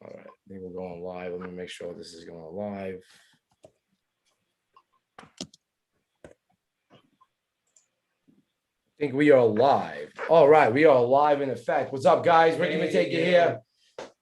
All right, I think we're going live. Let me make sure this is going live. I think we are live. All right, we are live in effect. What's up, guys? Ricky Mateka here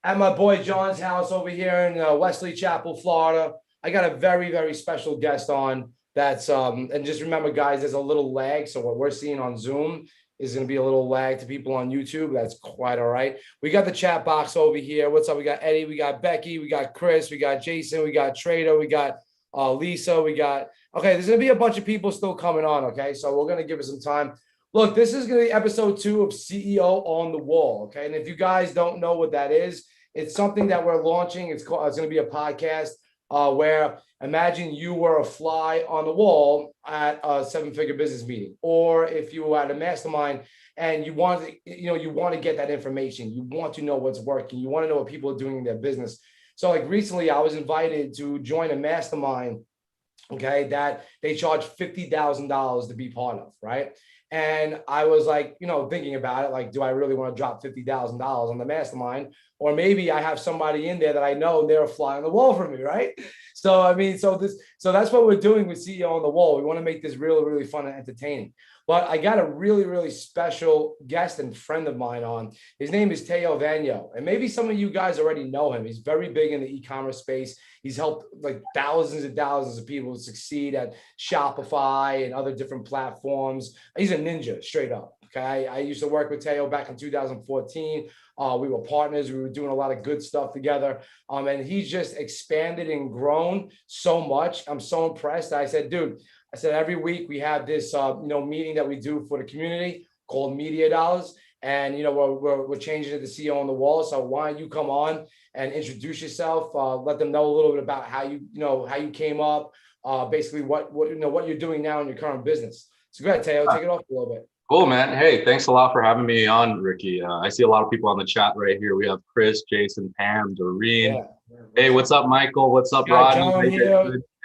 at my boy John's house over here in Wesley Chapel, Florida. I got a very, very special guest on. That's and just remember, guys, there's a little lag. So what we're seeing on Zoom is going to be a little lag to people on YouTube. That's quite all right. We got the chat box over here. What's up? We got Eddie, we got Becky, we got Chris, we got Jason, we got Trader, we got Lisa, we got, okay, there's going to be a bunch of people still coming on, okay? So we're going to give it some time. Look, this is going to be episode 2 of CEO on the Wall, okay? And if you guys don't know what that is, it's something that we're launching. It's going to be a podcast where imagine you were a fly on the wall at a 7-figure business meeting, or if you were at a mastermind and you want to get that information, you want to know what's working, you want to know what people are doing in their business. So like recently I was invited to join a mastermind, okay, that they charge $50,000 to be part of, right? And I was like, thinking about it, like, do I really want to drop $50,000 on the mastermind? Or maybe I have somebody in there that I know and they're a fly on the wall for me, right? So, I mean, so that's what we're doing with CEO on the Wall. We want to make this really, really fun and entertaining. But I got a really, really special guest and friend of mine on. His name is Ceo-Otw. And maybe some of you guys already know him. He's very big in the e-commerce space. He's helped like thousands and thousands of people succeed at Shopify and other different platforms. He's a ninja, straight up. Okay, I used to work with Teo back in 2014. We were partners. We were doing a lot of good stuff together. And he's just expanded and grown so much. I'm so impressed. I said, dude, every week we have this, meeting that we do for the community called Media Dollars. And, we're changing it to CEO on the Wall. So why don't you come on and introduce yourself? Let them know a little bit about how you came up, basically what you're doing now in your current business. So go ahead, Teo, take it off a little bit. Cool, man. Hey, thanks a lot for having me on, Ricky. I see a lot of people on the chat right here. We have Chris, Jason, Pam, Doreen. Yeah. Hey, what's up, Michael? What's up, Rodney?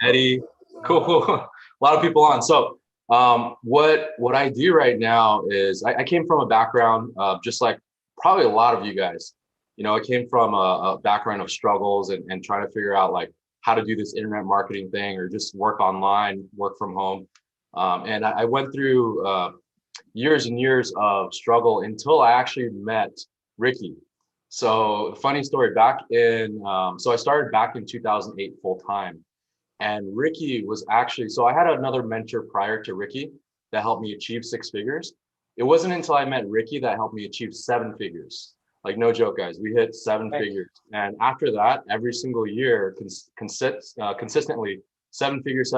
Eddie? Cool. A lot of people on. So what I do right now is I came from a background of just like probably a lot of you guys. I came from a background of struggles and trying to figure out like how to do this internet marketing thing or just work online, work from home. And I went through years and years of struggle until I actually met Ricky. So funny story, so I started back in 2008 full time. And Ricky was actually, so I had another mentor prior to Ricky that helped me achieve 6 figures. It wasn't until I met Ricky that helped me achieve 7 figures. Like no joke, guys, we hit 7 figures. And after that, every single year, consistently 7 figures,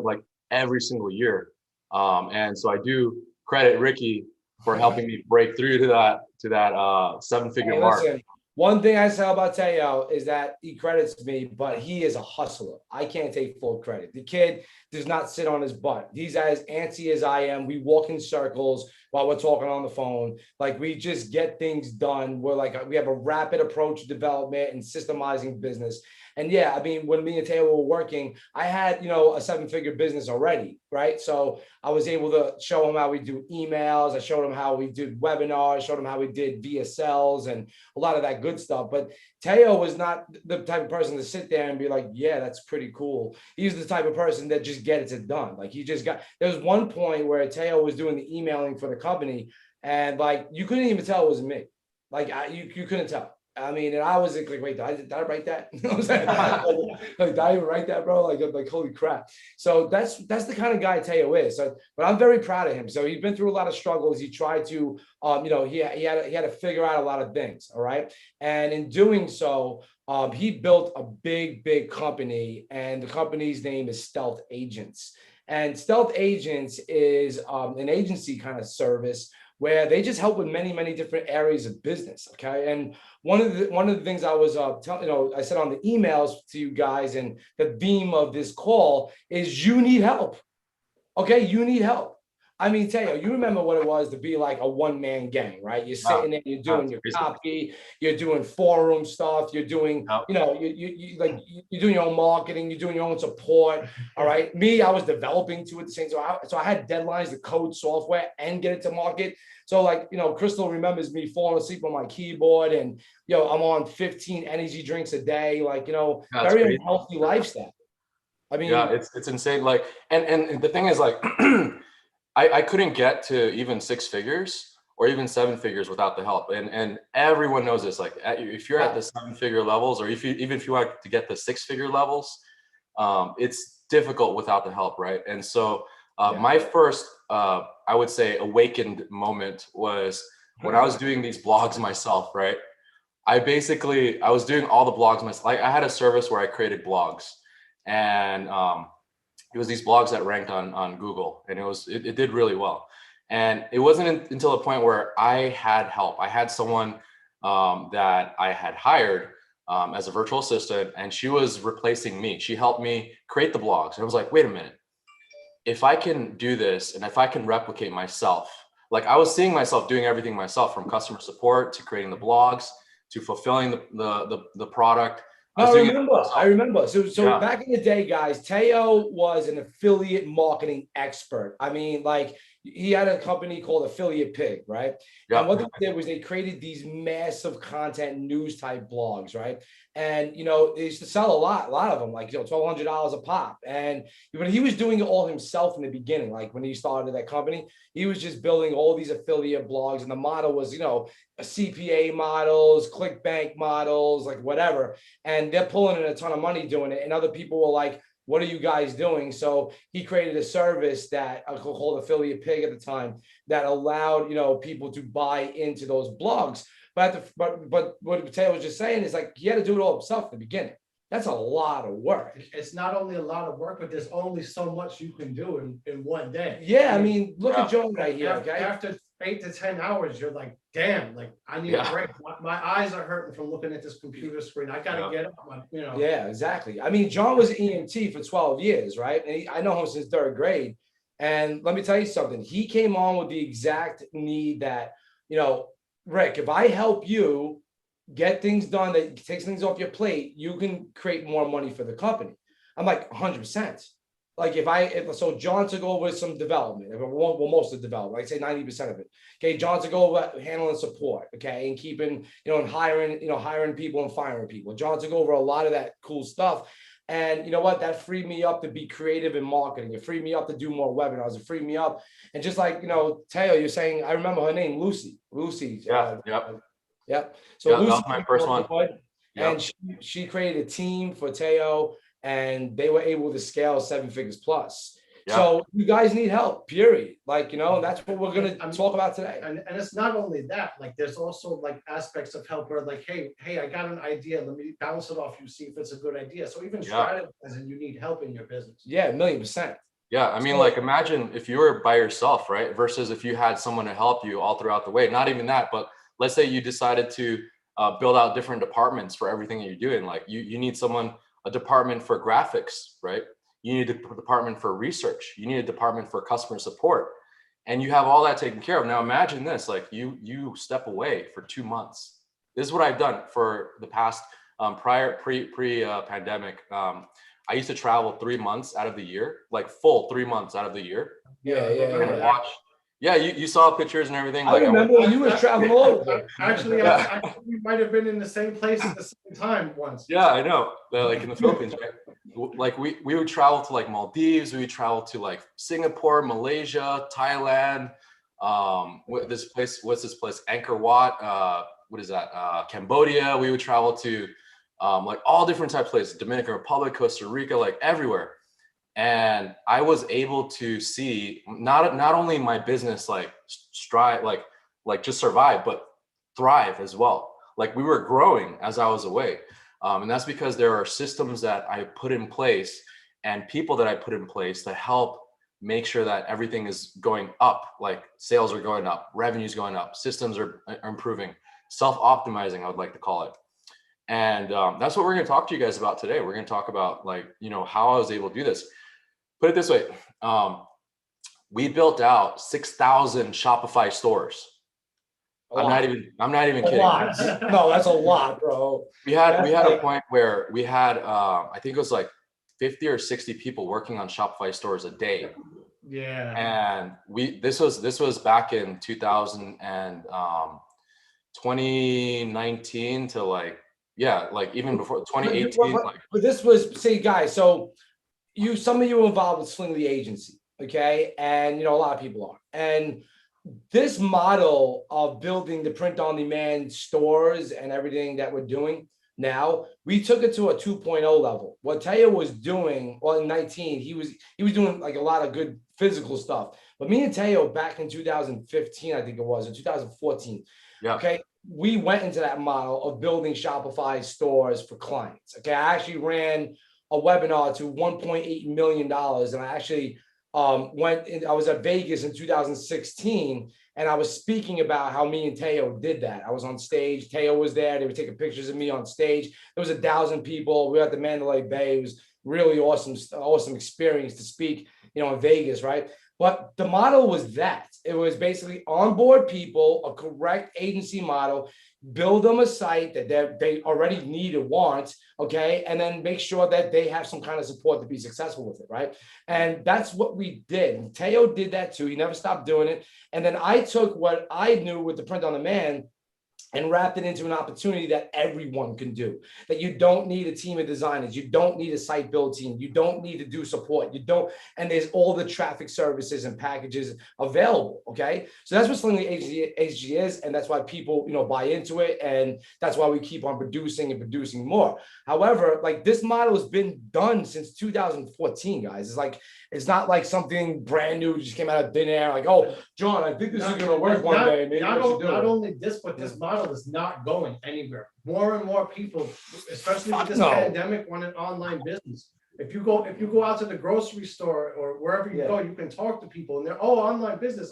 like every single year. And so I do credit Ricky for helping me break through to that 7-figure mark. Listen, one thing I say about Teo is that he credits me, but he is a hustler. I can't take full credit. The kid does not sit on his butt. He's as antsy as I am. We walk in circles while we're talking on the phone. Like we just get things done. We have a rapid approach to development and systemizing business. And yeah, I mean, when me and Teo were working, I had, a 7-figure business already, right? So I was able to show him how we do emails. I showed him how we did webinars, showed him how we did VSLs and a lot of that good stuff. But Teo was not the type of person to sit there and be like, yeah, that's pretty cool. He's the type of person that just gets it done. Like there was one point where Teo was doing the emailing for the company and like, you couldn't even tell it was me. Like you couldn't tell. I mean, and I was like, wait, did I write that? You know what I'm saying? like, did I even write that, bro? Like, holy crap. So that's the kind of guy Teo is. So, but I'm very proud of him. So he's been through a lot of struggles. He tried to, he had to figure out a lot of things. All right. And in doing so, he built a big company, and the company's name is Stealth Agents. And Stealth Agents is an agency kind of service where they just help with many different areas of business. Okay. And one of the things I was I said on the emails to you guys, and the theme of this call is you need help. Okay, you need help. I mean, Teo, you remember what it was to be like a one-man gang, right? You're sitting there, you're doing your copy, you're doing forum stuff, you're doing, you know, you're doing your own marketing, you're doing your own support. All right. Me, I was developing too at the same time. So I had deadlines to code software and get it to market. So like, you know, Crystal remembers me falling asleep on my keyboard and, you know, I'm on 15 energy drinks a day, like, you know, very unhealthy lifestyle. I mean, yeah, it's insane. Like, and the thing is, like, I couldn't get to even 6 figures or even 7 figures without the help. And everyone knows this. Like, if you're at the 7-figure levels, or even if you want to get the 6-figure levels, it's difficult without the help, right? And so my first, I would say, awakened moment was when I was doing these blogs myself, right? I was doing all the blogs myself. Like, I had a service where I created blogs, and it was these blogs that ranked on Google, and it did really well. And it wasn't until the point where I had help. I had someone that I had hired as a virtual assistant, and she was replacing me. She helped me create the blogs. And I was like, wait a minute, if I can do this and if I can replicate myself, like, I was seeing myself doing everything myself, from customer support to creating the blogs to fulfilling the product. I remember. So back in the day, guys, Teo was an affiliate marketing expert. I mean, like, he had a company called Affiliate Pig, right? And what they did was they created these massive content news type blogs, right? And, you know, they used to sell a lot of them, like, you know, $1,200 a pop. And but he was doing it all himself in the beginning. Like, when he started that company, he was just building all these affiliate blogs, and the model was, you know, CPA models, ClickBank models, like whatever. And they're pulling in a ton of money doing it. And other people were like, what are you guys doing? So he created a service that called Affiliate Pig at the time that allowed, you know, people to buy into those blogs. But what Taylor was just saying is, like, he had to do it all himself in the beginning. That's a lot of work. It's not only a lot of work, but there's only so much you can do in one day. Yeah, I mean, look at John right here. Okay, after 8 to 10 hours, you're like, damn, like, I need a break. My eyes are hurting from looking at this computer screen. I gotta get up, you know. Yeah, exactly. I mean, John was EMT for 12 years, right? And I know him since 3rd grade. And let me tell you something. He came on with the exact need that, you know, Rick, if I help you get things done that takes things off your plate, you can create more money for the company. I'm like, 100%. Like, so John took over some development, well, most of the development, I'd say 90% of it. Okay, John took over handling support, okay, and keeping, you know, and hiring people and firing people. John took over a lot of that cool stuff. And you know what? That freed me up to be creative in marketing. It freed me up to do more webinars. It freed me up. And just like, you know, Teo, you're saying, I remember her name, Lucy. Yep. So Lucy, that was my first one. And she created a team for Teo, and they were able to scale 7 figures plus. So you guys need help, period. Like, you know, that's what we're going to talk about today. And it's not only that, like, there's also like aspects of help where, like, hey, I got an idea. Let me bounce it off you, see if it's a good idea. So even strategizing, you need help in your business. Yeah, 1,000,000%. Yeah, I mean, like, imagine if you were by yourself, right? Versus if you had someone to help you all throughout the way. Not even that, but let's say you decided to build out different departments for everything that you're doing. Like, you need a department for graphics, right? You need a department for research. You need a department for customer support, and you have all that taken care of. Now imagine this: like, you step away for 2 months. This is what I've done for the past pre-pandemic. I used to travel 3 months out of the year, like full 3 months out of the year. And watch. Yeah, you saw pictures and everything. I remember you were traveling all over. Actually, we might have been in the same place at the same time once. Yeah, I know. Like, in the Philippines, right? Like, we would travel to like Maldives. We would travel to like Singapore, Malaysia, Thailand. What's this place? Angkor Wat. What is that? Cambodia. We would travel to like all different types of places. Dominican Republic, Costa Rica, like everywhere. And I was able to see not only my business like strive, like just survive, but thrive as well. Like, we were growing as I was away. And that's because there are systems that I put in place and people that I put in place to help make sure that everything is going up, like sales are going up, revenue's going up, systems are improving, self-optimizing, I would like to call it. And that's what we're going to talk to you guys about today. We're going to talk about, like, you know, how I was able to do this. Put it this way. we built out 6,000 Shopify stores. I'm not even A kidding. lot. No, that's a lot, bro. We had That's a point where we had I think it was like 50 or 60 people working on Shopify stores a day. Yeah. And this was back in 2019 to like even before 2018. But this was, see, guys, so some of you were involved with Sling the agency, okay? And a lot of people are. And this model of building the print on demand stores and everything that we're doing now, we took it to a 2.0 level. What Teo was doing, well, in 19, he was doing like a lot of good physical stuff. But me and Teo back in 2015, I think it was, or 2014, okay, we went into that model of building Shopify stores for clients. Okay, I actually ran a webinar to $1.8 million, and I actually I was at Vegas in 2016, and I was speaking about how me and Teo did that. I was on stage, Teo was there, they were taking pictures of me on stage. There was 1,000 people. We were at the Mandalay Bay. It was really awesome experience to speak, in Vegas, right? But the model was that. It was basically onboard people, a correct agency model, build them a site that they already need or want, okay? And then make sure that they have some kind of support to be successful with it, right? And that's what we did. And Teo did that too. He never stopped doing it. And then I took what I knew with the print on demand and wrapped it into an opportunity that everyone can do, that you don't need a team of designers. You don't need a site build team. You don't need to do support. And there's all the traffic services and packages available, okay? So that's what Sling the agency is, and that's why people, buy into it, and that's why we keep on producing and producing more. However, like, this model has been done since 2014, guys. It's not like something brand new just came out of thin air, like, oh, John, I think this is gonna work one day. Maybe not only this, but this model is not going anywhere. More and more people, especially with this pandemic, want an online business. If you go out to the grocery store or wherever you go, you can talk to people and they're online business.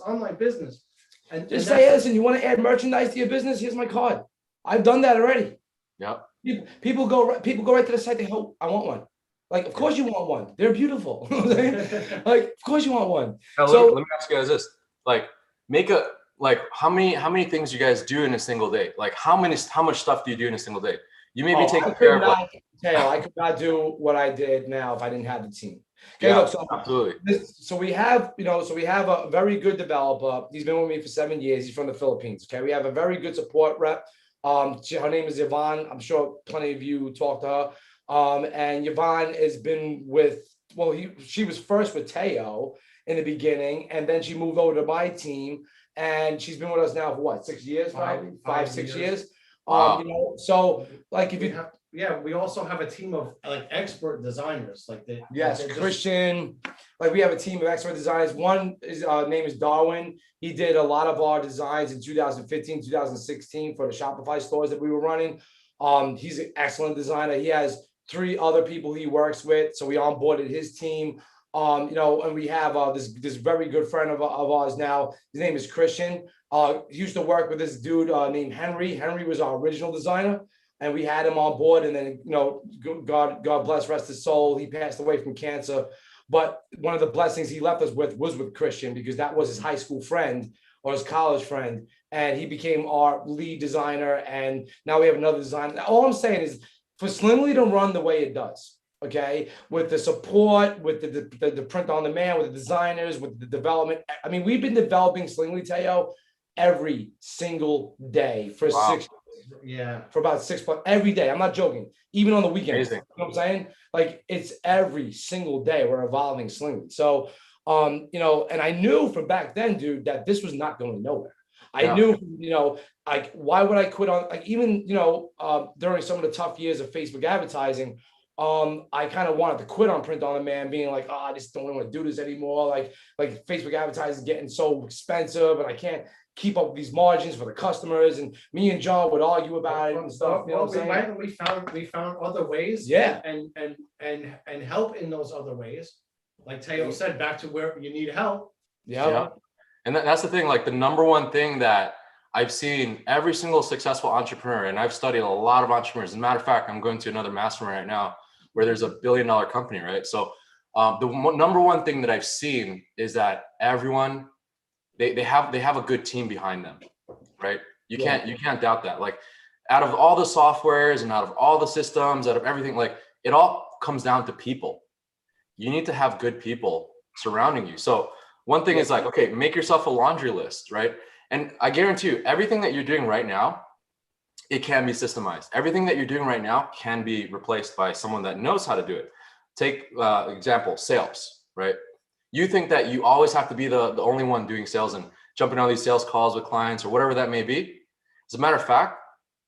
And just say, listen, you want to add merchandise to your business? Here's my card. I've done that already. Yeah. People go right to the site. They hope I want one. Like, of course you want one. They're beautiful. Like, of course you want one. Now, so let me ask you guys this: how many things you guys do in a single day? Like, how much stuff do you do in a single day? You may be taking care of. I could not do what I did now if I didn't have the team. Okay, yeah, look, so absolutely. So we have a very good developer. He's been with me for 7 years. He's from the Philippines. Okay, we have a very good support rep. Her name is Yvonne. I'm sure plenty of you talked to her. And Yvonne has been she was first with Teo in the beginning, and then she moved over to my team, and she's been with us now for what, 6 years, probably 5-6 years. Wow. So like we also have a team of like expert designers, Christian, like we have a team of expert designers. One is name is Darwin. He did a lot of our designs in 2015, 2016 for the Shopify stores that we were running. He's an excellent designer. He has 3 other people he works with, so we onboarded his team. And we have this very good friend of ours now. His name is Christian. He used to work with this dude named Henry. Henry was our original designer, and we had him on board. And then, God bless, rest his soul, he passed away from cancer. But one of the blessings he left us with was with Christian, because that was his high school friend or his college friend, and he became our lead designer. And now we have another designer. All I'm saying is, for Slingly to run the way it does, okay, with the support, with the print on demand, with the designers, with the development. I mean, we've been developing Slingly, Teo, every single day for 6 years. For about 6 months, every day. I'm not joking. Even on the weekends. Amazing. You know what I'm saying? Like, it's every single day we're evolving Slingly. So, and I knew from back then, dude, that this was not going nowhere. I knew, like, why would I quit on, like, even, during some of the tough years of Facebook advertising, I kind of wanted to quit on print on demand, being like, oh, I just don't want to do this anymore. Like Facebook advertising is getting so expensive, and I can't keep up with these margins for the customers. And me and John would argue about it and stuff. You know what I'm saying? We found other ways. Yeah. And help in those other ways. Like Teo said, back to where you need help. Yeah. And that's the thing, like, the number one thing that I've seen every single successful entrepreneur, and I've studied a lot of entrepreneurs. As a matter of fact, I'm going to another mastermind right now where there's a $1 billion company, right? So number one thing that I've seen is that everyone, they have a good team behind them, right? You can't doubt that. Like, out of all the softwares and out of all the systems, out of everything, like, it all comes down to people. You need to have good people surrounding you. So one thing is like, okay, make yourself a laundry list, right? And I guarantee you, everything that you're doing right now, it can be systemized. Everything that you're doing right now can be replaced by someone that knows how to do it. Take example, sales, right? You think that you always have to be the only one doing sales and jumping on these sales calls with clients or whatever that may be. As a matter of fact,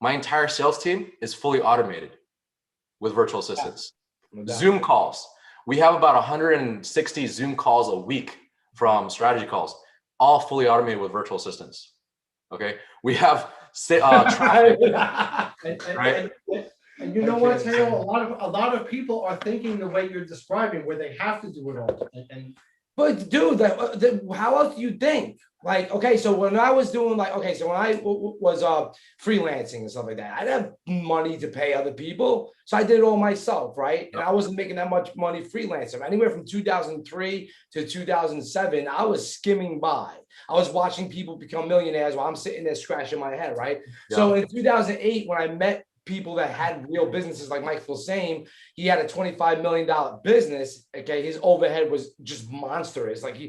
my entire sales team is fully automated with virtual assistants. Zoom calls. We have about 160 Zoom calls a week from strategy calls, all fully automated with virtual assistants. Okay. We have traffic, right? And you know what, Teo? A lot of people are thinking the way you're describing, where they have to do it all. But dude, how else do you think? Like, okay, so when I was doing when I was freelancing and stuff like that, I didn't have money to pay other people. So I did it all myself, right? And I wasn't making that much money freelancing. Anywhere from 2003 to 2007, I was skimming by. I was watching people become millionaires while I'm sitting there scratching my head, right? Yeah. So in 2008, when I met people that had real businesses like Mike Filsame, he had a $25 million business. Okay. His overhead was just monstrous. Like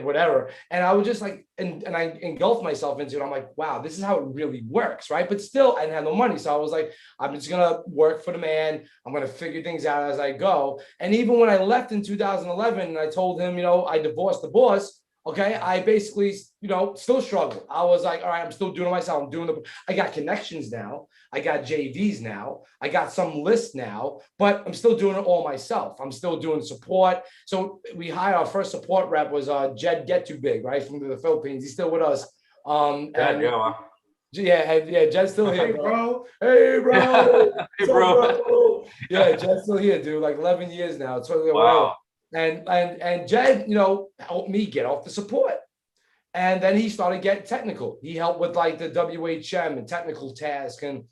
whatever. And I was just like, and I engulfed myself into it. I'm like, wow, this is how it really works. Right. But still, I didn't have no money. So I was like, I'm just going to work for the man. I'm going to figure things out as I go. And even when I left in 2011 and I told him, I divorced the boss. Okay, I basically, still struggled. I was like, all right, I'm still doing it myself. I got connections now. I got JVs now. I got some lists now, but I'm still doing it all myself. I'm still doing support. So we hired our first support rep was Jed Get Too Big, right, from the Philippines. He's still with us. Jed's still here, bro. Hey, bro. Hey, bro. Yeah, Jed's still here, dude. Like 11 years now. It's totally wow. And Jed, helped me get off the support. And then he started getting technical. He helped with like the WHM and technical tasks and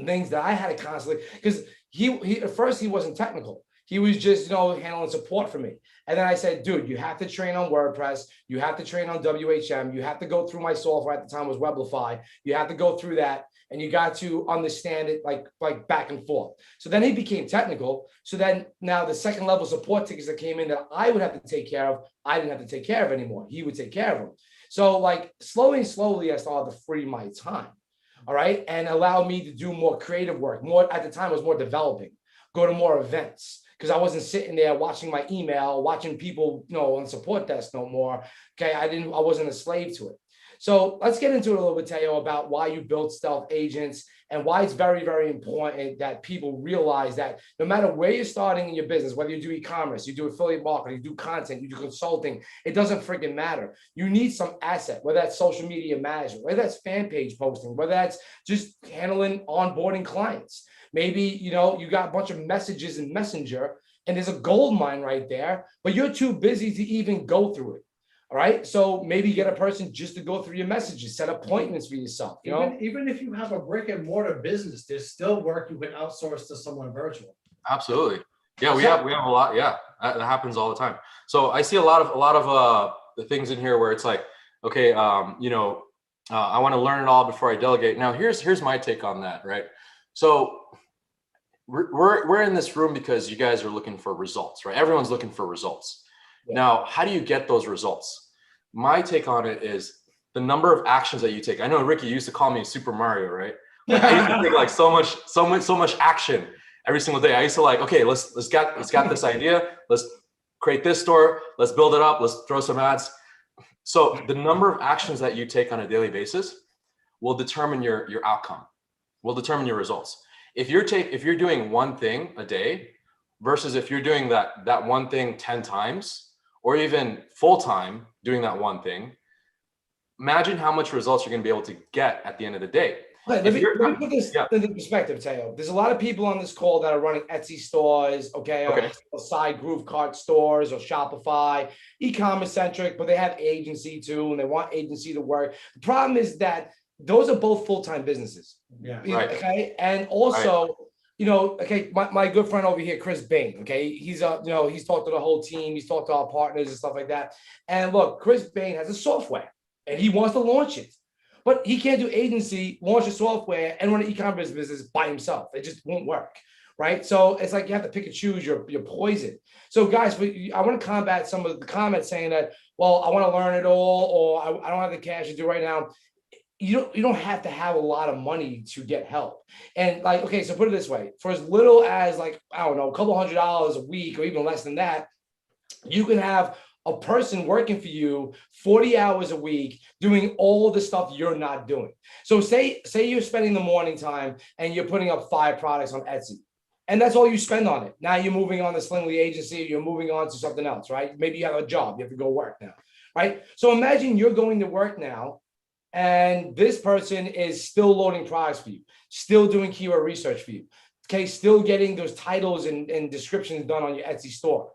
things that I had to constantly, because he at first he wasn't technical. He was just, handling support for me. And then I said, dude, you have to train on WordPress. You have to train on WHM. You have to go through my software at the time was Weblify. You have to go through that. And you got to understand it like back and forth. So then he became technical. So then now the second level support tickets that came in that I would have to take care of, I didn't have to take care of anymore. He would take care of them. So like slowly, I started to free my time. All right. And allow me to do more creative work. More at the time was more developing, go to more events. Because I wasn't sitting there watching my email, watching people, on support desk no more. Okay. I wasn't a slave to it. So let's get into it a little bit, Teo, about why you built Stealth Agents and why it's very, very important that people realize that no matter where you're starting in your business, whether you do e-commerce, you do affiliate marketing, you do content, you do consulting, it doesn't freaking matter. You need some asset, whether that's social media management, whether that's fan page posting, whether that's just handling onboarding clients. Maybe, you got a bunch of messages in Messenger and there's a gold mine right there, but you're too busy to even go through it. All right. So maybe get a person just to go through your messages, set appointments for yourself. Even if you have a brick and mortar business, there's still work you can outsource to someone virtual. Absolutely. Yeah, we have a lot. Yeah, that happens all the time. So I see a lot of the things in here where it's like, okay, I want to learn it all before I delegate. Now here's my take on that. Right. So we're in this room because you guys are looking for results, right? Everyone's looking for results. Yeah. Now, how do you get those results? My take on it is the number of actions that you take. I know Ricky used to call me Super Mario, right? Like I used to take like so much action every single day. I used to like, okay, let's get this idea. Let's create this store. Let's build it up. Let's throw some ads. So the number of actions that you take on a daily basis will determine your outcome. Will determine your results. If you're doing one thing a day versus if you're doing that one thing 10 times or even full time doing that one thing, imagine how much results you're going to be able to get at the end of the day. Let me put this into perspective, Teo. There's a lot of people on this call that are running Etsy stores, or side groove cart stores or Shopify, e-commerce centric, but they have agency too, and they want agency to work. The problem is that those are both full-time businesses. Yeah. Right. Okay. And also, okay, my good friend over here, Chris Bain, okay, he's he's talked to the whole team, he's talked to our partners and stuff like that. And look, Chris Bain has a software and he wants to launch it, but he can't do agency, launch a software and run an e-commerce business by himself. It just won't work, right? So it's like you have to pick and choose your poison. So guys, I want to combat some of the comments saying that, well, I want to learn it all, or I don't have the cash to do right now. You don't have to have a lot of money to get help. And like, okay, so put it this way, for as little as like, I don't know, a couple $100 a week or even less than that, you can have a person working for you 40 hours a week doing all the stuff you're not doing. So say you're spending the morning time and you're putting up 5 products on Etsy. And that's all you spend on it. Now you're moving on to Slingly agency, you're moving on to something else, right? Maybe you have a job, you have to go work now, right? So imagine you're going to work now and this person is still loading products for you, still doing keyword research for you, okay, still getting those titles and descriptions done on your Etsy store.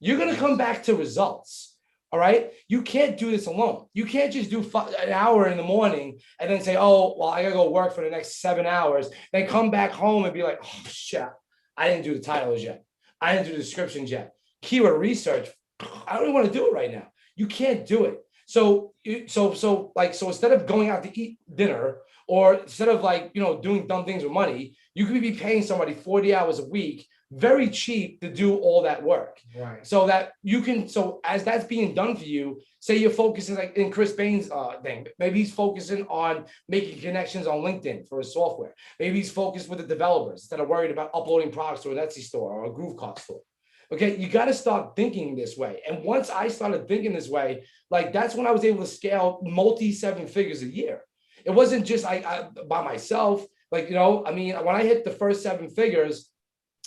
You're going to come back to results, all right? You can't do this alone. You can't just do an hour in the morning and then say, oh, well, I got to go work for the next 7 hours, then come back home and be like, oh, shit, I didn't do the titles yet. I didn't do the descriptions yet. Keyword research, I don't even want to do it right now. You can't do it. So instead of going out to eat dinner, or instead of doing dumb things with money, you could be paying somebody 40 hours a week, very cheap, to do all that work. Right. So that you can, so as that's being done for you, say you're focusing like in Chris Bain's thing, maybe he's focusing on making connections on LinkedIn for his software. Maybe he's focused with the developers instead of worried about uploading products to an Etsy store or a Groovecart store. Okay, you got to start thinking this way. And once I started thinking this way, like that's when I was able to scale multi 7 figures a year. It wasn't just I by myself. Like, I mean, when I hit the first 7 figures,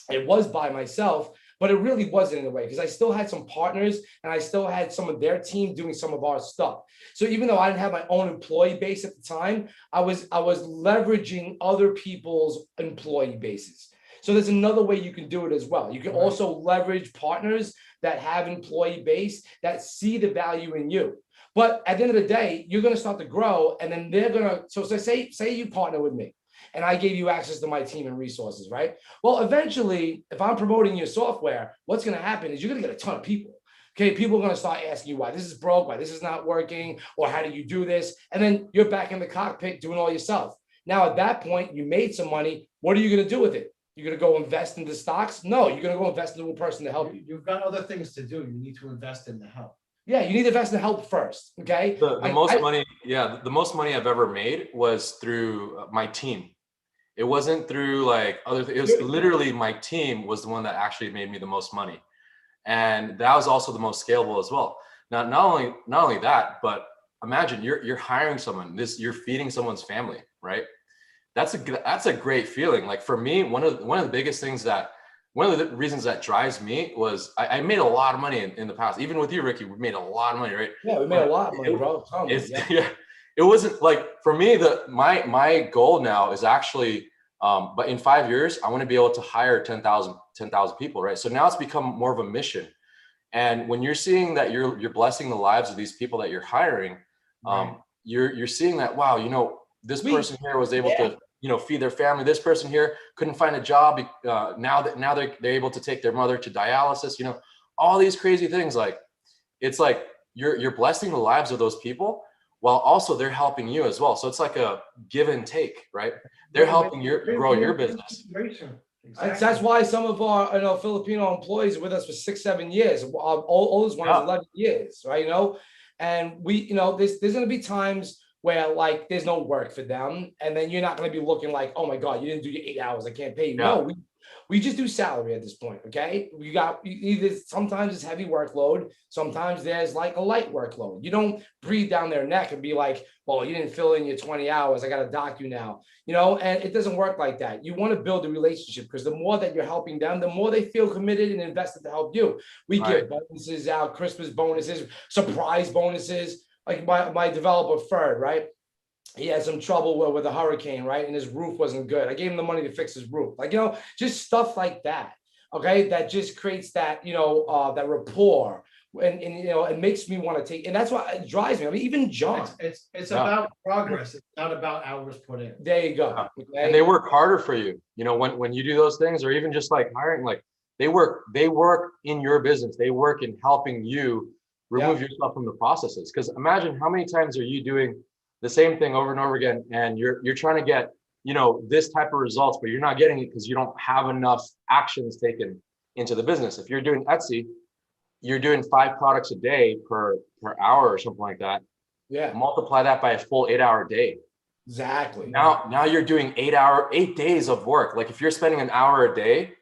it was by myself, but it really wasn't in a way because I still had some partners and I still had some of their team doing some of our stuff. So even though I didn't have my own employee base at the time, I was leveraging other people's employee bases. So there's another way you can do it as well. You can also leverage partners that have employee base that see the value in you. But at the end of the day, you're going to start to grow, and then they're going to, so say you partner with me and I gave you access to my team and resources, right? Well, eventually, if I'm promoting your software, what's going to happen is you're going to get a ton of people. Okay, people are going to start asking you why this is broke, why this is not working, or how do you do this? And then you're back in the cockpit doing all yourself. Now, at that point, you made some money. What are you going to do with it? You're going to go invest into stocks? No, you're going to go invest into a person to help you. You've got other things to do. You need to invest in the help. Yeah, you need to invest in help first. Okay. The most money I've ever made was through my team. It wasn't through like other things. It was literally my team was the one that actually made me the most money. And that was also the most scalable as well. Now, not only that, but imagine you're hiring someone, you're feeding someone's family, right? That's a great feeling. Like for me, one of the biggest things one of the reasons that drives me was I made a lot of money in the past. Even with you, Ricky, we made a lot of money, right? Yeah, we made a lot of money, bro. Yeah. It wasn't like, for me, my goal now is actually, but in 5 years, I want to be able to hire 10,000 people, right? So now it's become more of a mission. And when you're seeing that you're blessing the lives of these people that you're hiring, you're seeing that, wow, this person here was able to, feed their family. This person here couldn't find a job. Now they're able to take their mother to dialysis, all these crazy things. Like, it's like you're blessing the lives of those people while also they're helping you as well. So it's like a give and take, right? They're helping grow your business. Exactly. That's why some of our Filipino employees are with us for 6-7 years. Our oldest one is 11 years, right? And we, there's going to be times where like there's no work for them, and then you're not going to be looking like, oh my God, you didn't do your 8 hours, I can't pay you. No, we just do salary at this point. Okay, we got either sometimes it's heavy workload, sometimes there's like a light workload. You don't breathe down their neck and be like, well, you didn't fill in your 20 hours, I got to dock you now. And it doesn't work like that. You want to build a relationship, because the more that you're helping them, the more they feel committed and invested to help you. We give bonuses out, Christmas bonuses, surprise bonuses. Like my developer Ferd, right? He had some trouble with a hurricane, right? And his roof wasn't good. I gave him the money to fix his roof. Like, just stuff like that. Okay. That just creates that, that rapport and you know, it makes me want to take, and that's why it drives me. I mean, even John. It's about progress. It's not about hours put in. There you go. Yeah. Okay? And they work harder for you. You know, when you do those things, or even just like hiring, like they work in your business. They work in helping you remove yourself from the processes. Because imagine how many times are you doing the same thing over and over again, and you're trying to get, you know, this type of results, but you're not getting it because you don't have enough actions taken into the business. If you're doing Etsy, you're doing 5 products a day per hour or something like that. Yeah. Multiply that by a full 8-hour day. Exactly. Now you're doing 8 days of work. Like if you're spending an hour a day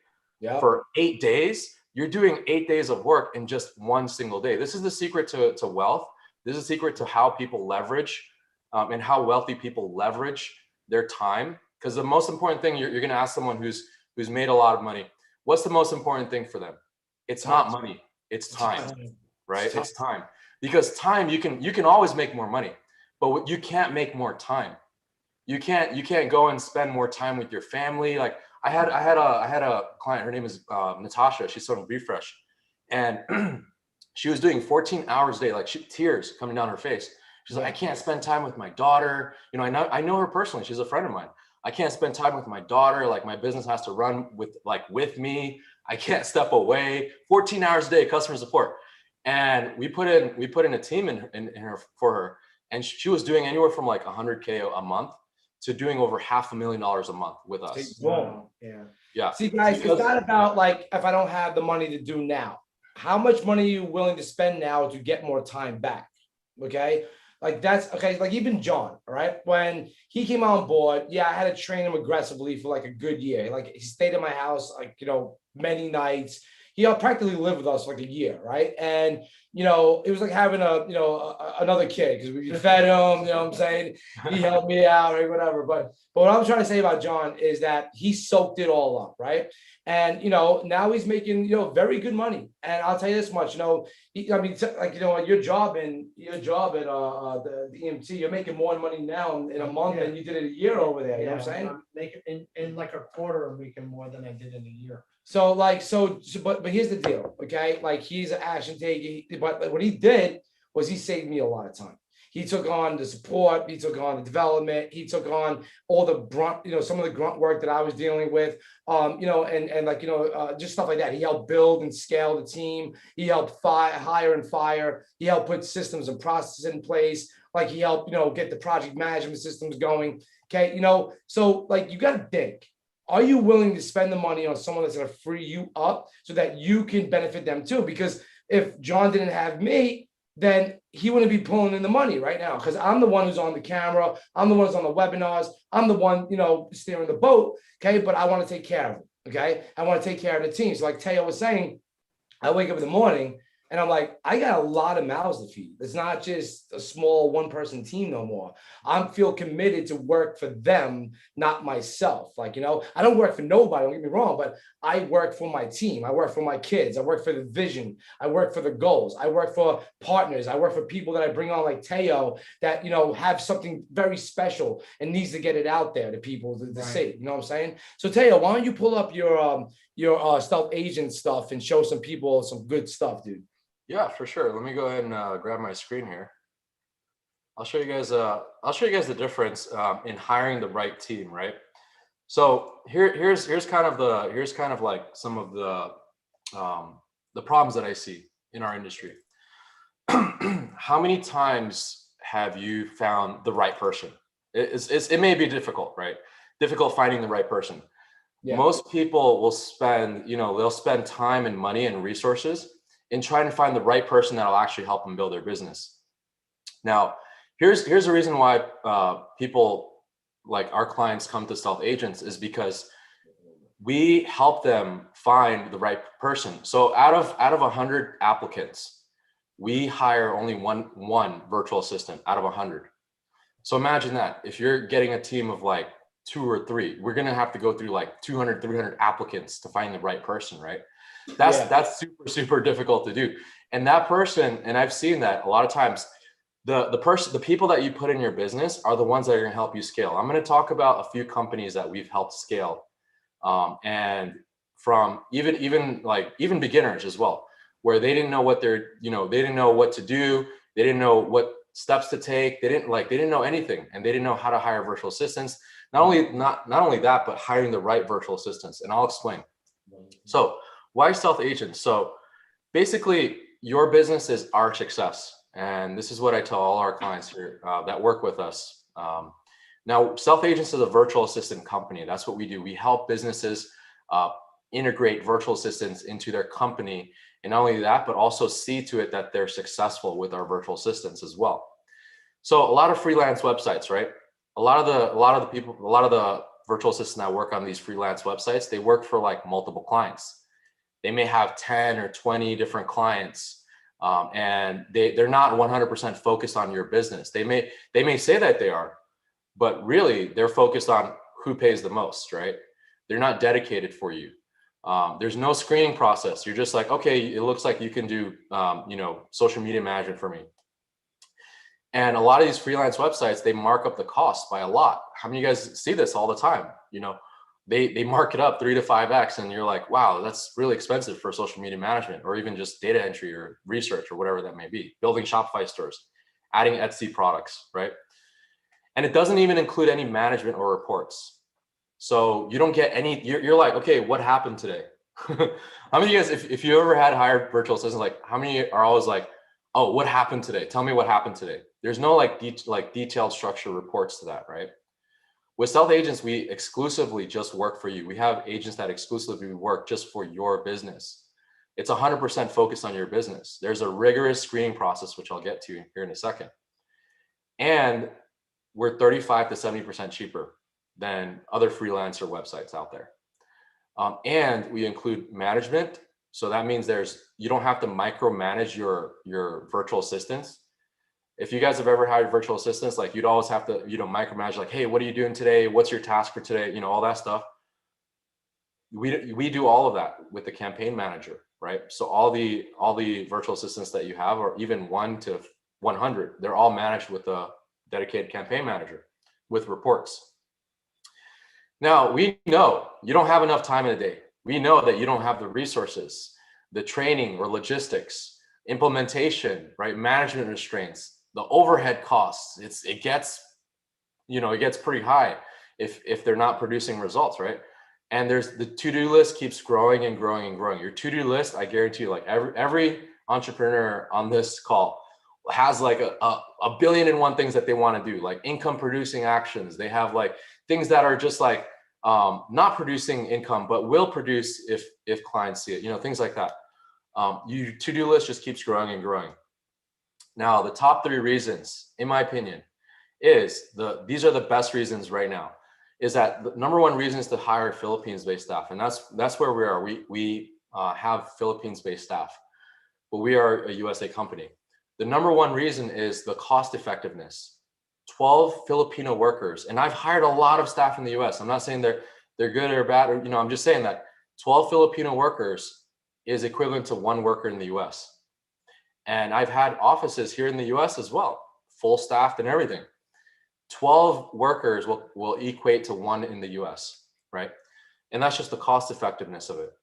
for 8 days, you're doing 8 days of work in just one single day. This is the secret to wealth. This is the secret to how people leverage and how wealthy people leverage their time. Because the most important thing, you're going to ask someone who's made a lot of money, what's the most important thing for them? It's not money. It's time, right? It's time. Because time, you can always make more money, but you can't make more time. You can't go and spend more time with your family. Like I had a client, her name is Natasha. She's on Refresh, and she was doing 14 hours a day, like tears coming down her face. She's like, I can't spend time with my daughter. You know, I know her personally. She's a friend of mine. I can't spend time with my daughter. Like my business has to run with me. I can't step away. 14 hours a day, customer support. And we put in a team in her for her, and she was doing anywhere from like 100K a month to doing over $500,000 a month with us. Wow. Yeah. See, guys, it's not about like, if I don't have the money to do now, how much money are you willing to spend now to get more time back? Okay. Like that's okay. Like even John, right? When he came on board, I had to train him aggressively for like a good year. Like he stayed in my house, like, you know, many nights. He practically lived with us for like a year, right? And you know, it was like having another kid because we fed him. You know what I'm saying? He helped me out or whatever. But what I'm trying to say about John is that he soaked it all up, right? And you know, now he's making very good money. And I'll tell you this much, I mean, like your job at the EMT, you're making more money now in a month than you did in a year over there. You know what I'm saying? I'm making in like a quarter, I'm making more than I did in a year. So but here's the deal, okay? Like he's an action taker, but what he did was he saved me a lot of time. He took on the support, he took on the development, he took on all the grunt, some of the grunt work that I was dealing with, just stuff like that. He helped build and scale the team. He helped hire and fire. He helped put systems and processes in place. Like he helped, get the project management systems going. Okay, so like you got to think. Are you willing to spend the money on someone that's going to free you up so that you can benefit them too? Because if John didn't have me, then he wouldn't be pulling in the money right now because I'm the one who's on the camera. I'm the one who's on the webinars. I'm the one, steering the boat. Okay. But I want to take care of it. Okay. I want to take care of the team. So like Teo was saying, I wake up in the morning and I'm like, I got a lot of mouths to feed. It's not just a small one-person team no more. I feel committed to work for them, not myself. Like, I don't work for nobody, don't get me wrong, but I work for my team. I work for my kids. I work for the vision. I work for the goals. I work for partners. I work for people that I bring on like Teo that, have something very special and needs to get it out there to people to see, you know what I'm saying? So Teo, why don't you pull up your stealth agent stuff and show some people some good stuff, dude. Yeah, for sure. Let me go ahead and grab my screen here. I'll show you guys the difference in hiring the right team, right? So here's kind of like some of the problems that I see in our industry. How many times have you found the right person? It may be difficult, right? Difficult finding the right person. Yeah. Most people will spend, they'll spend time and money and resources in trying to find the right person that'll actually help them build their business. Now, here's the reason why people like our clients come to Stealth Agents is because we help them find the right person. So out of 100 applicants, we hire only one virtual assistant out of 100. So imagine that if you're getting a team of like 2 or 3, we're gonna have to go through like 200, 300 applicants to find the right person, right? That's super difficult to do. And that person, and I've seen that a lot of times, the people that you put in your business are the ones that are going to help you scale. I'm going to talk about a few companies that we've helped scale, and from even beginners as well. where they didn't know what they didn't know what to do. They didn't know what steps to take. They didn't know anything, and they didn't know how to hire virtual assistants. Not only that, but hiring the right virtual assistants. And I'll explain. So why stealth agents? So basically, your business is our success. And this is what I tell all our clients here that work with us. Now, Stealth Agents is a virtual assistant company. That's what we do. We help businesses integrate virtual assistants into their company. And not only that, but also see to it that they're successful with our virtual assistants as well. So a lot of freelance websites, right? A lot of the virtual assistants that work on these freelance websites, they work for like multiple clients. They may have 10 or 20 different clients. And they're not 100% focused on your business. They may say that they are, but really they're focused on who pays the most, right? They're not dedicated for you. There's no screening process. You're just like, okay, it looks like you can do, social media management for me. And a lot of these freelance websites, they mark up the cost by a lot. How many of you guys see this all the time? They mark it up 3 to 5x, and you're like, wow, that's really expensive for social media management, or even just data entry or research or whatever that may be, building Shopify stores, adding Etsy products, right? And it doesn't even include any management or reports. So you don't get any, you're like, okay, what happened today? How many of you guys, if you ever had hired virtual assistants, like how many are always like, oh, what happened today? Tell me what happened today. There's no detailed structured reports to that, right? With Stealth Agents, we exclusively just work for you. We have agents that exclusively work just for your business. It's 100% focused on your business. There's a rigorous screening process, which I'll get to here in a second. And we're 35 to 70% cheaper than other freelancer websites out there. And we include management. So that means you don't have to micromanage your virtual assistants. If you guys have ever hired virtual assistants, like you'd always have to, micromanage, like, hey, what are you doing today? What's your task for today? All that stuff. We do all of that with the campaign manager, right? So all the virtual assistants that you have, or even 1 to 100, they're all managed with a dedicated campaign manager with reports. Now, we know you don't have enough time in a day. We know that you don't have the resources, the training or logistics, implementation, right? Management restraints, the overhead costs. It gets pretty high if they're not producing results, right? And there's the to-do list keeps growing and growing and growing. Your to-do list, I guarantee you, like every entrepreneur on this call has like a billion and one things that they want to do, like income producing actions. They have like things that are just like not producing income, but will produce if clients see it, things like that. Your to-do list just keeps growing and growing. Now, the top 3 reasons, in my opinion, these are the best reasons right now, is that the number 1 reason is to hire Philippines-based staff. And that's where we are. We have Philippines-based staff, but we are a USA company. The number 1 reason is the cost effectiveness. 12 Filipino workers, and I've hired a lot of staff in the US. I'm not saying they're good or bad, or, I'm just saying that 12 Filipino workers is equivalent to 1 worker in the US. And I've had offices here in the US as well, full staffed and everything. 12 workers will equate to 1 in the US, right? And that's just the cost effectiveness of it.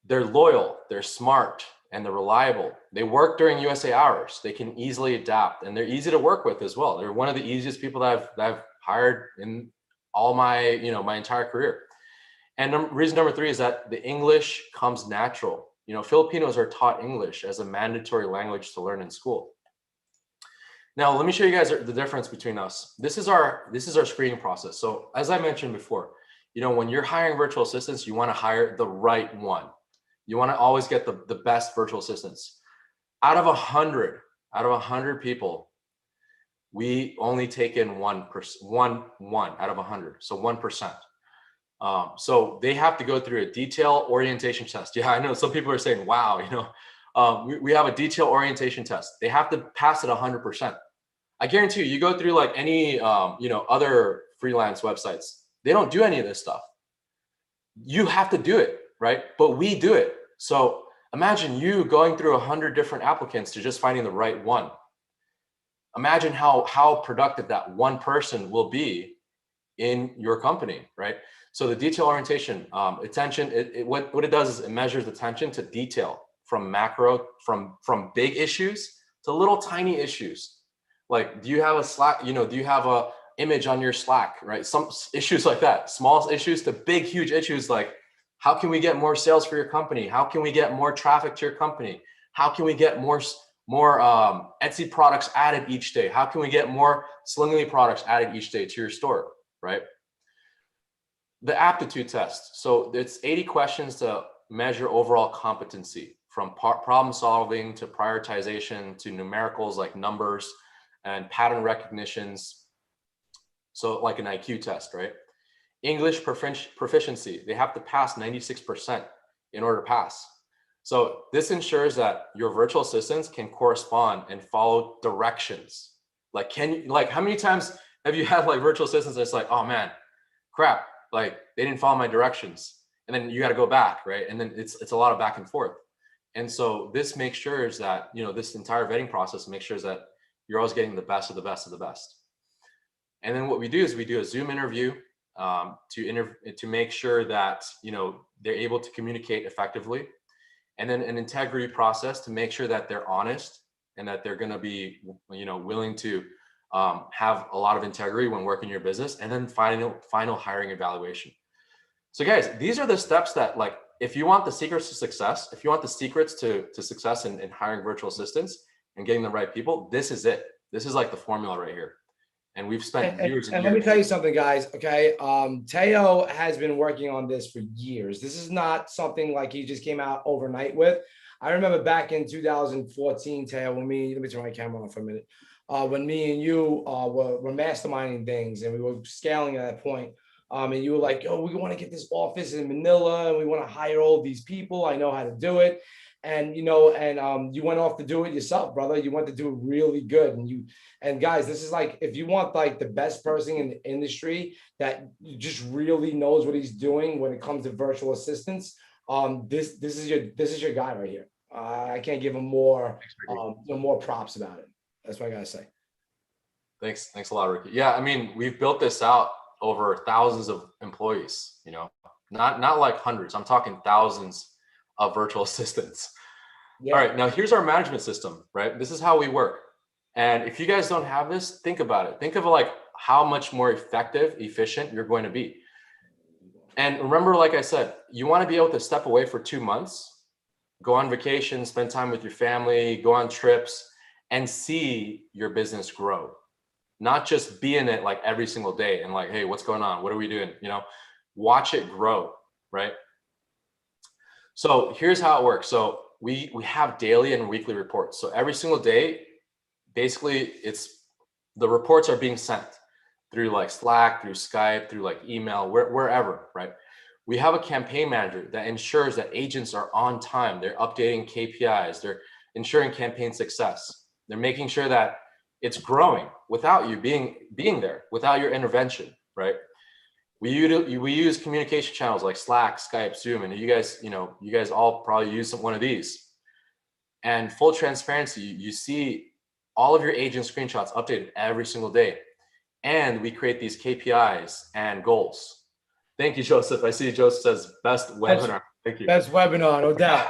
They're loyal, they're smart, and they're reliable. They work during USA hours. They can easily adapt, and they're easy to work with as well. They're one of the easiest people that I've hired in all my, my entire career. And reason number 3 is that the English comes natural. Filipinos are taught English as a mandatory language to learn in school. Now, let me show you guys the difference between us. This is our screening process. So as I mentioned before, when you're hiring virtual assistants, you want to hire the right one. You want to always get the best virtual assistants. Out of 100 people, we only take in 1 out of 100, so 1%. So they have to go through a detail orientation test. Yeah, I know some people are saying, wow, we have a detail orientation test. They have to pass it 100%. I guarantee you go through like any, other freelance websites. They don't do any of this stuff. You have to do it, right? But we do it. So imagine you going through 100 different applicants to just finding the right one. Imagine how productive that one person will be in your company, right? So the detail orientation, attention, what it does is it measures attention to detail from macro, from big issues to little tiny issues. Like, do you have a Slack, do you have a image on your Slack, right? Some issues like that, small issues to big, huge issues. Like, how can we get more sales for your company? How can we get more traffic to your company? How can we get more Etsy products added each day? How can we get more Slingly products added each day to your store, right? The aptitude test. So it's 80 questions to measure overall competency, from problem solving to prioritization to numericals like numbers and pattern recognitions. So like an IQ test, right? English proficiency, they have to pass 96% in order to pass. So this ensures that your virtual assistants can correspond and follow directions. Like, how many times have you had like virtual assistants that's like, oh man, crap, like they didn't follow my directions. And then you got to go back, right? And then it's a lot of back and forth. And so this makes sure is that, this entire vetting process makes sure that you're always getting the best of the best of the best. And then what we do is we do a Zoom interview to make sure that, they're able to communicate effectively. And then an integrity process to make sure that they're honest and that they're going to be, willing to have a lot of integrity when working your business. And then final hiring evaluation. So guys, these are the steps that, like, if you want the secrets to success, if you want the secrets to success in hiring virtual assistants and getting the right people, this is it. This is like the formula right here. And we've spent years and years. Let me tell you something, guys. Okay. Teo has been working on this for years. This is not something like he just came out overnight with. I remember back in 2014, Teo, let me turn my camera on for a minute. When me and you were masterminding things and we were scaling at that point. And you were like, oh, we want to get this office in Manila and we want to hire all these people. I know how to do it. And, you went off to do it yourself, brother. You went to do it really good. And guys, this is like, if you want like the best person in the industry that just really knows what he's doing when it comes to virtual assistants, this is your guy right here. I can't give him more props about it. That's what I gotta say. Thanks a lot, Ricky. Yeah, I mean, we've built this out over thousands of employees, not like hundreds. I'm talking thousands of virtual assistants. Yeah. All right, now here's our management system, right? This is how we work. And if you guys don't have this, think about it. Think of like how much more effective, efficient you're going to be. And remember, like I said, you want to be able to step away for 2 months, go on vacation, spend time with your family, go on trips, and see your business grow. Not just be in it like every single day and like, hey, what's going on? What are we doing? Watch it grow, right? So here's how it works. So we have daily and weekly reports. So every single day, basically the reports are being sent through like Slack, through Skype, through like email, wherever, right? We have a campaign manager that ensures that agents are on time. They're updating KPIs. They're ensuring campaign success. They're making sure that it's growing without you being there, without your intervention, right? We use communication channels like Slack, Skype, Zoom, and you guys all probably use one of these. And full transparency, you see all of your agent screenshots updated every single day. And we create these KPIs and goals. Thank you, Joseph. I see Joseph says best webinar. Thank you. Best webinar, no doubt.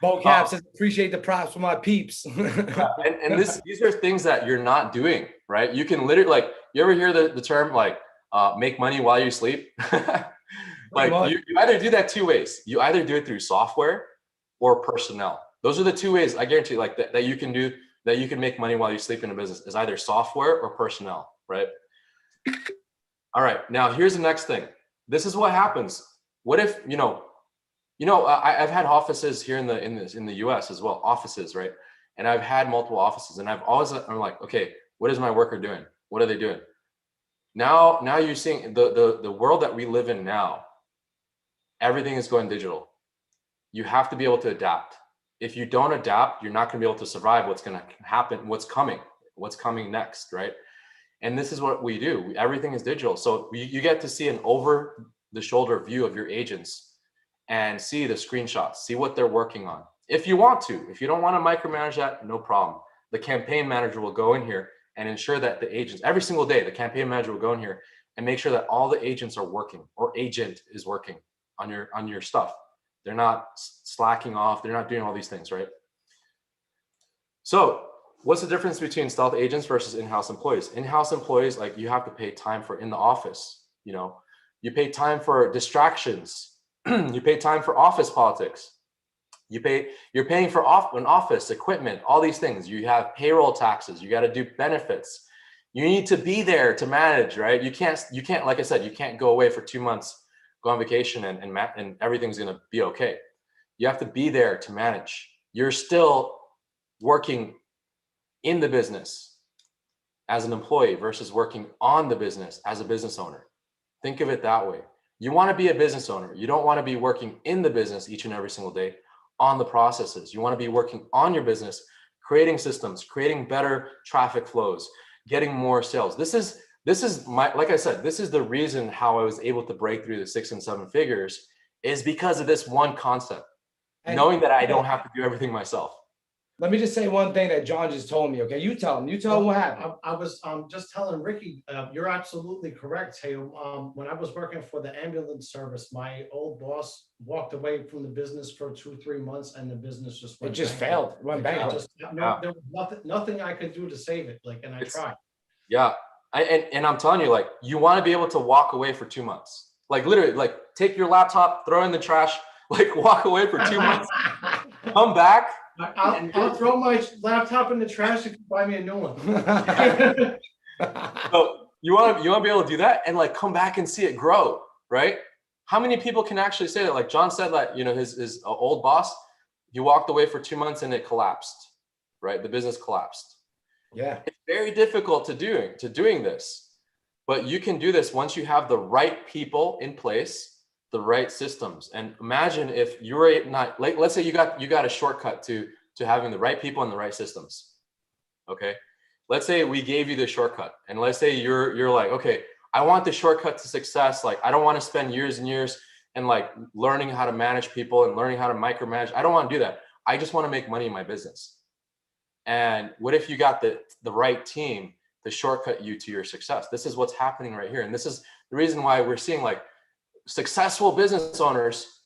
Vocab says appreciate the props for my peeps. and these are things that you're not doing, right? You can literally, like, you ever hear the term like make money while you sleep? Like you either do that 2 ways. You either do it through software or personnel. Those are the 2 ways I guarantee like that you can do, that you can make money while you sleep in a business, is either software or personnel, right? All right, now here's the next thing. This is what happens. What if, I've had offices here in the US as well, offices, right? And I've had multiple offices, and I'm like, okay, what is my worker doing? What are they doing? Now you're seeing the world that we live in now. Everything is going digital. You have to be able to adapt. If you don't adapt, you're not going to be able to survive what's going to happen, what's coming next, right? And this is what we do. Everything is digital. So you get to see an over the shoulder view of your agents and see the screenshots, see what they're working on. If you want to, if you don't want to micromanage that, no problem. The campaign manager will go in here and ensure that the agents, every single day, the campaign manager will go in here and make sure that all the agents are working, or agent is working on your stuff. They're not slacking off. They're not doing all these things, right? So what's the difference between stealth agents versus in-house employees? In-house employees, like you have to pay time for in the office, you know, you pay time for distractions. You pay time for office politics. You're paying for an office, equipment, all these things. You have payroll taxes. You got to do benefits. You need to be there to manage, right? You can't, like I said, you can't go away for 2 months, go on vacation and everything's going to be okay. You have to be there to manage. You're still working in the business as an employee versus working on the business as a business owner. Think of it that way. You want to be a business owner. You don't want to be working in the business each and every single day on the processes. You want to be working on your business, creating systems, creating better traffic flows, getting more sales. This is my, like I said, this is the reason how I was able to break through the 6 and 7 figures, is because of this one concept, knowing that I don't have to do everything myself. Let me just say one thing that John just told me. Okay, you tell him what happened. I was just telling Ricky, you're absolutely correct. Hey, when I was working for the ambulance service, my old boss walked away from the business for 2-3 months, and the business just went failed. It went bankrupt. There was nothing I could do to save it. Like, and I tried. Yeah, and I'm telling you, like, you want to be able to walk away for 2 months, like literally, like take your laptop, throw it in the trash, like walk away for 2 months, come back. I'll throw my laptop in the trash if you buy me a new one. So you want to be able to do that and like come back and see it grow, right? How many people can actually say that? Like John said that, you know, his old boss, he walked away for 2 months and it collapsed, right? The business collapsed. Yeah, it's very difficult to doing this, but you can do this once you have the right people in place, the right systems. And imagine if you were not, like, let's say you got a shortcut to having the right people and the right systems. Okay, let's say we gave you the shortcut, and let's say you're like, okay, I want the shortcut to success. Like, I don't want to spend years and years and like learning how to manage people and learning how to micromanage. I don't want to do that. I just want to make money in my business. And what if you got the right team to shortcut you to your success? This is what's happening right here, and this is the reason why we're seeing like successful business owners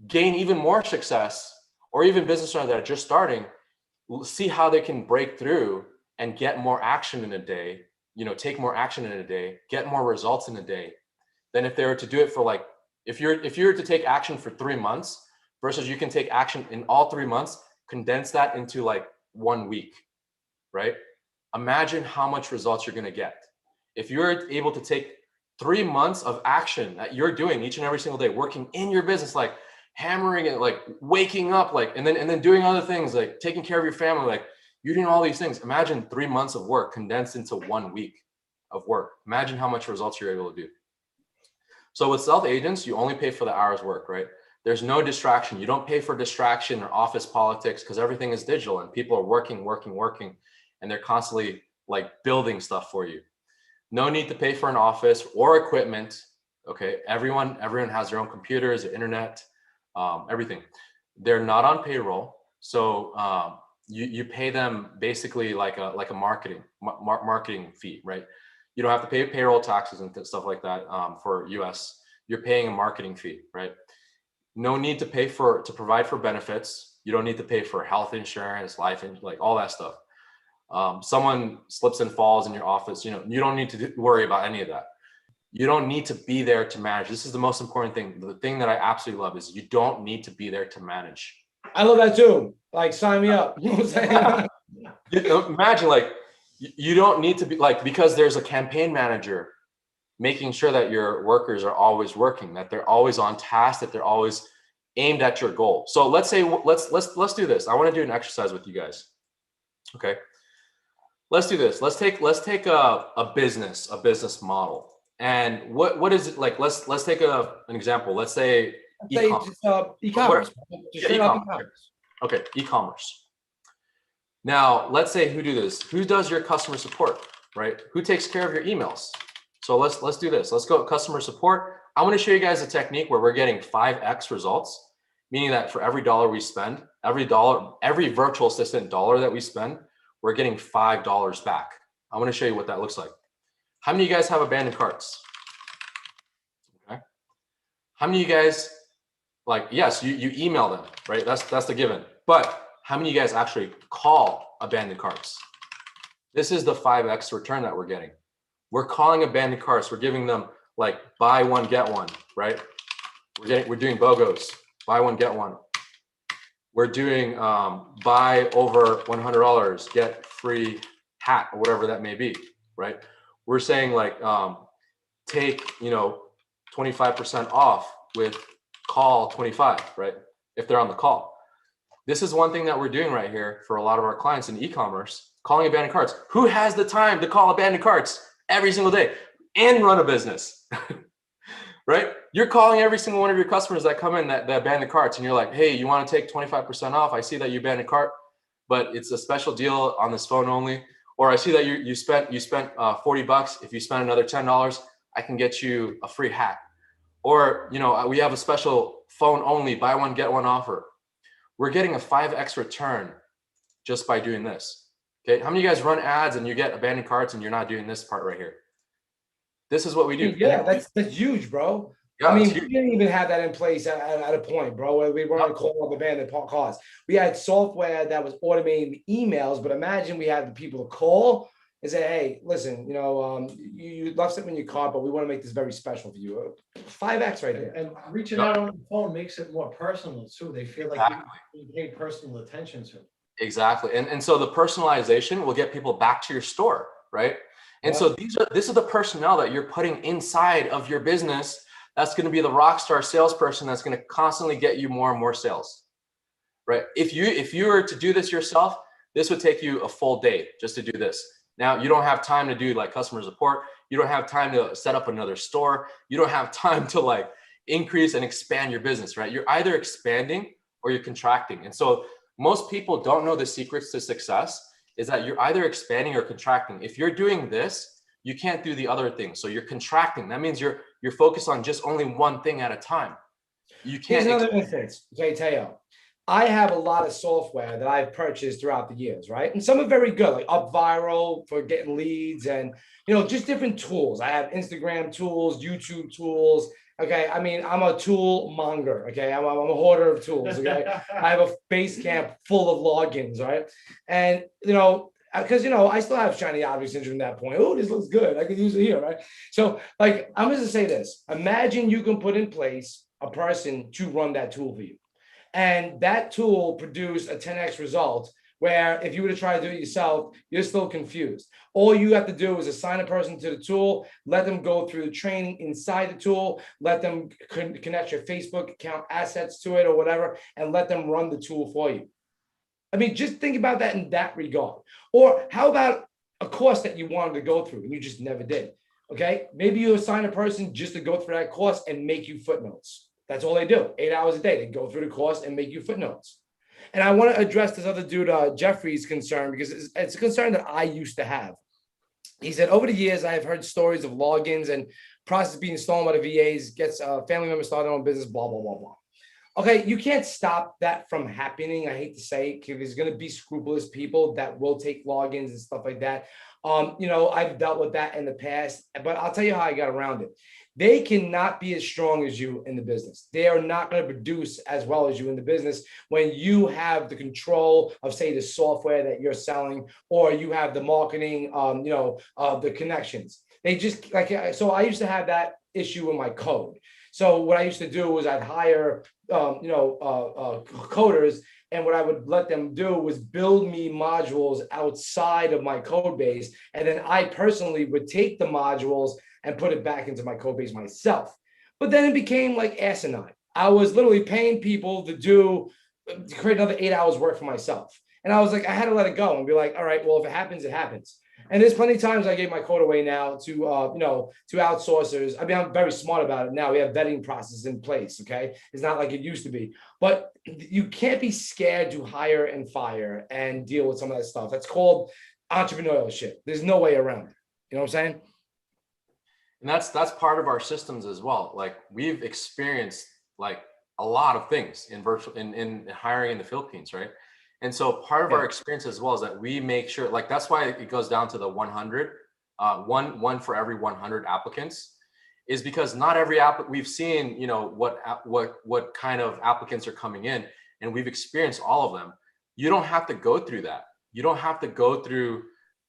gain even more success, or even business owners that are just starting, see how they can break through and get more action in a day, you know, take more action in a day, get more results in a day than if they were to do it for like, if you're to take action for 3 months versus you can take action in all 3 months, condense that into like 1 week, right? Imagine how much results you're going to get. If you're able to take 3 months of action that you're doing each and every single day, working in your business, like hammering it, like waking up, like, and then doing other things, like taking care of your family, like you're doing all these things. Imagine 3 months of work condensed into 1 week of work. Imagine how much results you're able to do. So with stealth agents, you only pay for the hours work, right? There's no distraction. You don't pay for distraction or office politics because everything is digital and people are working, and they're constantly like building stuff for you. No need to pay for an office or equipment. Okay, everyone has their own computers, their internet, everything. They're not on payroll, so you pay them basically like a marketing fee, right? You don't have to pay payroll taxes and stuff like that for US. You're paying a marketing fee, right? No need to provide for benefits. You don't need to pay for health insurance, life insurance, like all that stuff. Someone slips and falls in your office, you know, you don't need to worry about any of that. You don't need to be there to manage. This is the most important thing. The thing that I absolutely love is you don't need to be there to manage. I love that too. Like, sign me up. You know what I'm saying? Imagine, like, you don't need to be like, because there's a campaign manager making sure that your workers are always working, that they're always on task, that they're always aimed at your goal. So let's say, let's do this. I want to do an exercise with you guys. Okay. Let's do this. Let's take a business model. And what is it like? Let's take an example. Let's say e-commerce. Okay, e-commerce. Now, let's say who do this? Who does your customer support, right? Who takes care of your emails? So let's do this. Let's go customer support. I want to show you guys a technique where we're getting 5x results, meaning that for every dollar we spend, every virtual assistant dollar that we spend, we're getting $5 back. I want to show you what that looks like. How many of you guys have abandoned carts? Okay. How many of you guys like, yes, you email them, right? That's the given. But how many of you guys actually call abandoned carts? This is the 5x return that we're getting. We're calling abandoned carts. We're giving them like buy one, get one, right? We're doing BOGOs, buy one, get one. We're doing buy over $100, get free hat or whatever that may be, right? We're saying like take 25% off with call 25, right? If they're on the call. This is one thing that we're doing right here for a lot of our clients in e-commerce, calling abandoned carts. Who has the time to call abandoned carts every single day and run a business? Right? You're calling every single one of your customers that come in that abandoned carts, and you're like, hey, you want to take 25% off? I see that you abandoned cart, but it's a special deal on this phone only. Or I see that you spent $40. If you spend another $10, I can get you a free hat. Or we have a special phone only buy one get one offer. We're getting a 5x return just by doing this. Okay, how many of you guys run ads and you get abandoned carts and you're not doing this part right here? This is what we do. Yeah, that's huge, bro. Yeah, I mean, we didn't even have that in place at a point, bro, where we weren't calling up abandoned cars. We had software that was automating the emails, but imagine we had the people to call and say, hey, listen, you left something in your car, but we want to make this very special for you. 5x right there. And reaching out on the phone makes it more personal too. They feel like you pay personal attention to. Exactly. And so the personalization will get people back to your store, right? And so this is the personnel that you're putting inside of your business. That's going to be the rock star salesperson that's going to constantly get you more and more sales, right? If you were to do this yourself, this would take you a full day just to do this. Now, you don't have time to do like customer support. You don't have time to set up another store. You don't have time to like increase and expand your business, right? You're either expanding or you're contracting. And so most people don't know the secrets to success is that you're either expanding or contracting. If you're doing this, you can't do the other thing. So you're contracting. That means you're focused on just only one thing at a time. You can't. Here's another instance. Okay, Teo. I have a lot of software that I've purchased throughout the years, right? And some are very good, like UpViral for getting leads and, just different tools. I have Instagram tools, YouTube tools. Okay, I mean, I'm a tool monger. Okay, I'm a hoarder of tools. Okay, I have a base camp full of logins, right? And because I still have shiny object syndrome at that point. Oh, this looks good. I could use it here, right? So, like, I'm just gonna say this. Imagine you can put in place a person to run that tool for you, and that tool produced a 10x result. Where if you were to try to do it yourself, you're still confused. All you have to do is assign a person to the tool, let them go through the training inside the tool, let them connect your Facebook account assets to it or whatever, and let them run the tool for you. I mean, just think about that in that regard. Or how about a course that you wanted to go through and you just never did? Okay, maybe you assign a person just to go through that course and make you footnotes. That's all they do. 8 hours a day, they go through the course and make you footnotes. And I want to address this other dude, Jeffrey's concern, because it's a concern that I used to have. He said, over the years, I have heard stories of logins and process being stolen by the VAs, gets family members started their own business, blah, blah, blah, blah. Okay, you can't stop that from happening. I hate to say it, because there's going to be scrupulous people that will take logins and stuff like that. I've dealt with that in the past, but I'll tell you how I got around it. They cannot be as strong as you in the business. They are not going to produce as well as you in the business when you have the control of, say, the software that you're selling, or you have the marketing, the connections. They just so I used to have that issue in my code. So what I used to do was I'd hire, coders, and what I would let them do was build me modules outside of my code base. And then I personally would take the modules and put it back into my code base myself. But then it became like asinine. I was literally paying people to create another 8 hours work for myself. And I was like, I had to let it go and be like, all right, well, if it happens, it happens. And there's plenty of times I gave my code away now to outsourcers. I mean, I'm very smart about it now. We have vetting processes in place. Okay, it's not like it used to be. But you can't be scared to hire and fire and deal with some of that stuff. That's called entrepreneurship. There's no way around it. You know what I'm saying? And that's part of our systems as well. Like, we've experienced like a lot of things in hiring in the Philippines, right? And so part of our experience as well is that we make sure, like, that's why it goes down to the 100, one for every 100 applicants. is because not every app we've seen, you know, what kind of applicants are coming in, and we've experienced all of them. You don't have to go through that. You don't have to go through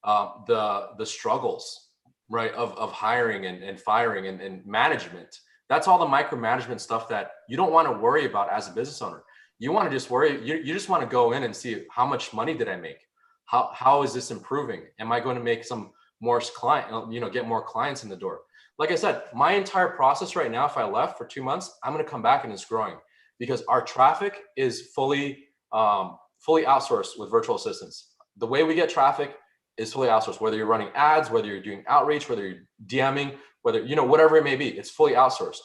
the struggles, right, of hiring and firing and management. That's all the micromanagement stuff that you don't want to worry about as a business owner. You want to just worry, you just want to go in and see how much money did I make? How is this improving? Am I going to make some more client, you know, get more clients in the door? Like I said, my entire process right now, if I left for 2 months, I'm going to come back and it's growing because our traffic is fully outsourced with virtual assistants. The way we get traffic is fully outsourced, whether you're running ads, whether you're doing outreach, whether you're DMing, whether, you know, whatever it may be, it's fully outsourced.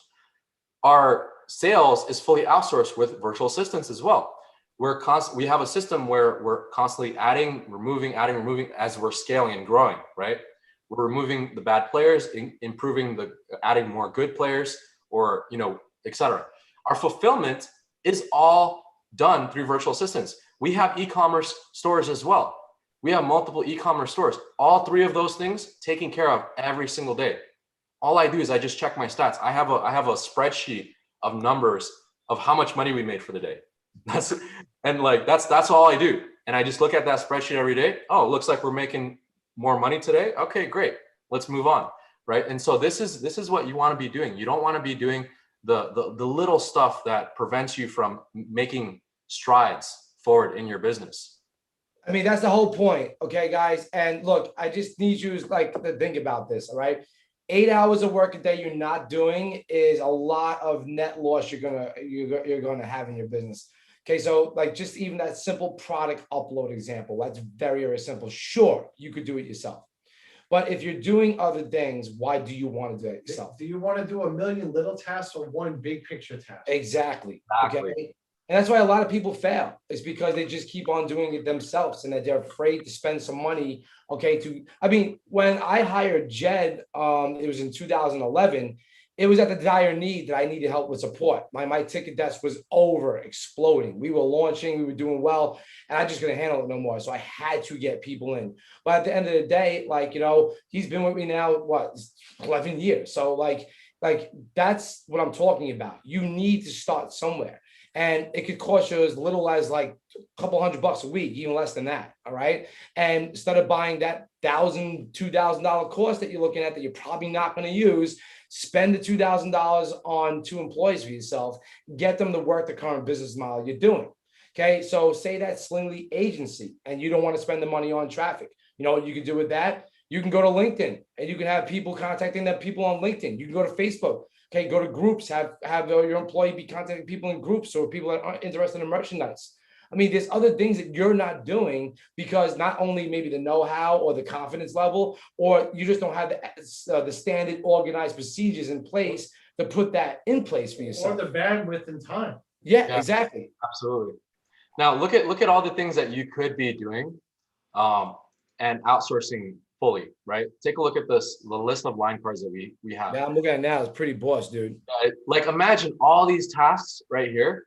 Our sales is fully outsourced with virtual assistants as well. We have a system where we're constantly adding, removing as we're scaling and growing, right? We're removing the bad players, adding more good players, or, you know, etc. Our fulfillment is all done through virtual assistants. We have e-commerce stores as well. We have multiple e-commerce stores. All 3 of those things taken care of every single day. All I do is I just check my stats. I have a spreadsheet of numbers of how much money we made for the day. That's all I do. And I just look at that spreadsheet every day. Oh, it looks like we're making more money today. Okay, great. Let's move on. Right. And so this is what you want to be doing. You don't want to be doing the little stuff that prevents you from making strides forward in your business. I mean, that's the whole point. Okay, guys. And look, I just need you to think about this. All right. 8 hours of work a day you're not doing is a lot of net loss you're gonna have in your business. Okay, so like just even that simple product upload example, that's very, very simple. Sure, you could do it yourself. But if you're doing other things, why do you want to do it yourself? Do you want to do a million little tasks or one big picture task? Exactly. Okay. And that's why a lot of people fail, is because they just keep on doing it themselves and that they're afraid to spend some money. Okay. I mean, when I hired Jed, it was in 2011, it was at the dire need that I needed help with support. My ticket desk was over exploding. We were launching, we were doing well, and I just couldn't handle it no more. So I had to get people in. But at the end of the day, like, you know, he's been with me now, what, 11 years. So like that's what I'm talking about. You need to start somewhere. And it could cost you as little as like a couple $100 a week, even less than that. All right. And instead of buying that $1,000, $2,000 course that you're looking at that you're probably not going to use, spend the $2,000 on 2 employees for yourself, get them to work the current business model you're doing. Okay. So say that Slingly agency and you don't want to spend the money on traffic. You know what you can do with that? You can go to LinkedIn and you can have people contacting that people on LinkedIn. You can go to Facebook. Okay, go to groups, have your employee be contacting people in groups or people that aren't interested in merchandise. I mean, there's other things that you're not doing because not only maybe the know-how or the confidence level, or you just don't have the standard organized procedures in place to put that in place for yourself. Or the bandwidth and time. Yeah, exactly. Absolutely. Now look at all the things that you could be doing and outsourcing fully, right? Take a look at the list of line cards that we have. Yeah, I'm looking at it now. It's pretty boss, dude. Like imagine all these tasks right here,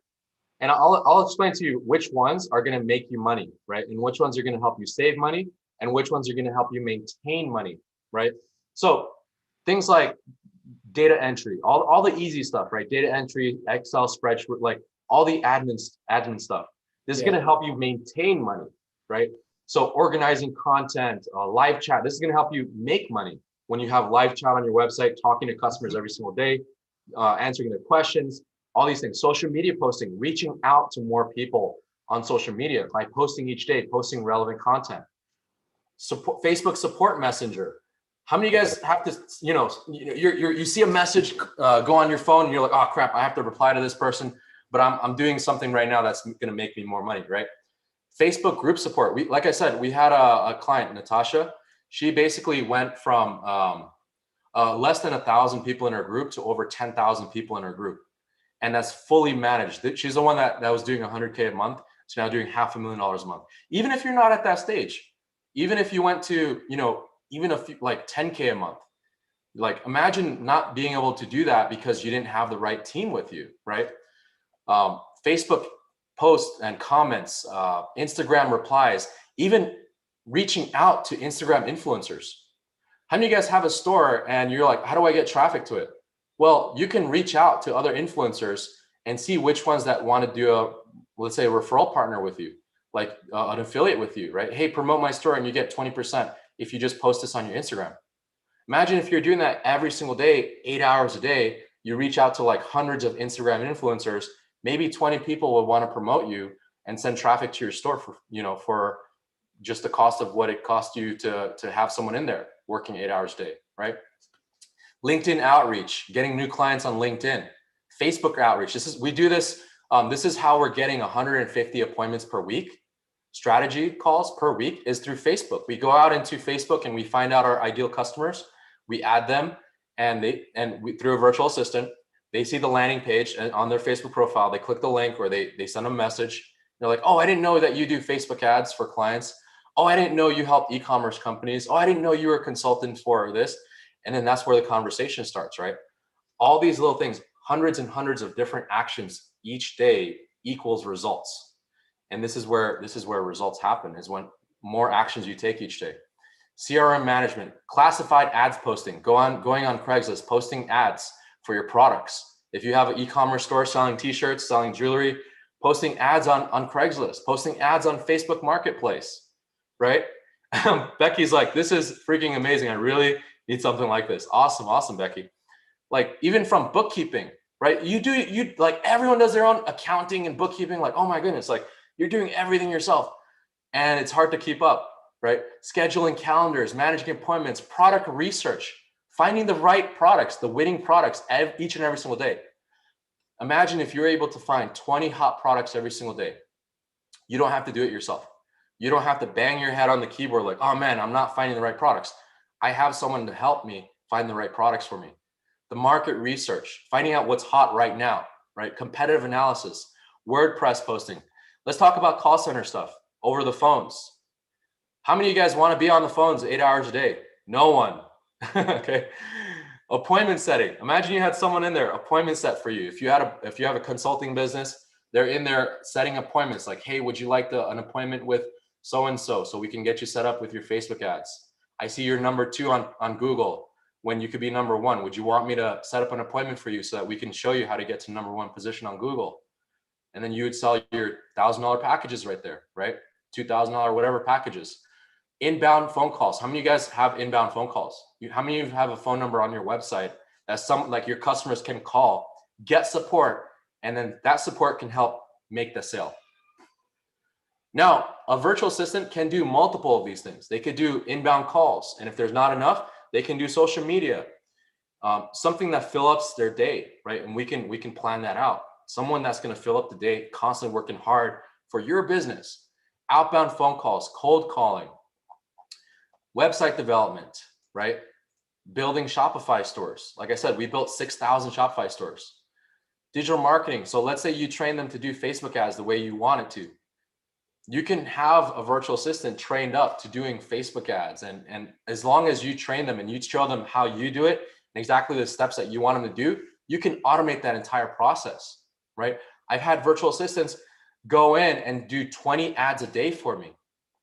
and I'll explain to you which ones are going to make you money, right? And which ones are going to help you save money, and which ones are going to help you maintain money, right? So things like data entry, all the easy stuff, right? Data entry, Excel spreadsheet, like all the admin stuff. This is going to help you maintain money, right? So organizing content, live chat, this is going to help you make money when you have live chat on your website, talking to customers every single day, answering their questions, all these things. Social media posting, reaching out to more people on social media by posting each day, posting relevant content. Facebook support messenger. How many of you guys have to, you see a message go on your phone and you're like, oh crap, I have to reply to this person, but I'm doing something right now that's going to make me more money, right? Facebook group support. Like I said, we had a client, Natasha. She basically went from less than 1,000 people in her group to over 10,000 people in her group. And that's fully managed. She's the one that was doing 100K a month. She's now doing $500,000 a month. Even if you're not at that stage, even if you went to, even a few, like 10K a month, like imagine not being able to do that because you didn't have the right team with you, right? Facebook posts and comments, Instagram replies, even reaching out to Instagram influencers. How many of you guys have a store and you're like, how do I get traffic to it? Well, you can reach out to other influencers and see which ones that want to do let's say a referral partner with you, like an affiliate with you, right? Hey, promote my store and you get 20% if you just post this on your Instagram. Imagine if you're doing that every single day, 8 hours a day, you reach out to like hundreds of Instagram influencers, maybe 20 people would want to promote you and send traffic to your store for, for just the cost of what it costs you to have someone in there working 8 hours a day, right? LinkedIn outreach, getting new clients on LinkedIn, Facebook outreach. We do this. This is how we're getting 150 appointments per week. Strategy calls per week is through Facebook. We go out into Facebook and we find out our ideal customers. We add them, and through a virtual assistant, they see the landing page on their Facebook profile. They click the link or they send a message. They're like, oh, I didn't know that you do Facebook ads for clients. Oh, I didn't know you help e-commerce companies. Oh, I didn't know you were a consultant for this. And then that's where the conversation starts, right? All these little things, hundreds and hundreds of different actions each day equals results. And this is where results happen, is when more actions you take each day. CRM management, classified ads posting, going on Craigslist, posting ads for your products. If you have an e-commerce store selling t-shirts, selling jewelry, posting ads on Craigslist, posting ads on Facebook Marketplace, right? Becky's like, this is freaking amazing. I really need something like this. Awesome, Becky. Like, even from bookkeeping, right? You like, everyone does their own accounting and bookkeeping. Like, oh my goodness, like you're doing everything yourself and it's hard to keep up, right? Scheduling calendars, managing appointments, product research, finding the right products, the winning products each and every single day. Imagine if you're able to find 20 hot products every single day. You don't have to do it yourself. You don't have to bang your head on the keyboard like, oh man, I'm not finding the right products. I have someone to help me find the right products for me. The market research, finding out what's hot right now, right? Competitive analysis, WordPress posting. Let's talk about call center stuff over the phones. How many of you guys want to be on the phones 8 hours a day? No one. Okay. Appointment setting. Imagine you had someone in there, appointment set for you. If you have a consulting business, they're in there setting appointments like, hey, would you like an appointment with so-and-so we can get you set up with your Facebook ads? I see you're number 2 on Google when you could be number 1. Would you want me to set up an appointment for you so that we can show you how to get to number 1 position on Google? And then you would sell your $1,000 packages right there, right? $2,000 whatever packages. Inbound phone calls. How many of you guys have inbound phone calls? How many of you have a phone number on your website that like your customers can call, get support, and then that support can help make the sale? Now, a virtual assistant can do multiple of these things. They could do inbound calls, and if there's not enough, they can do social media, something that fill up their day, right? And we can plan that out. Someone that's going to fill up the day, constantly working hard for your business. Outbound phone calls, cold calling, website development, right? Building Shopify stores. Like I said, we built 6,000 Shopify stores. Digital marketing. So let's say you train them to do Facebook ads the way you want it to. You can have a virtual assistant trained up to doing Facebook ads. And as long as you train them and you show them how you do it and exactly the steps that you want them to do, you can automate that entire process, right? I've had virtual assistants go in and do 20 ads a day for me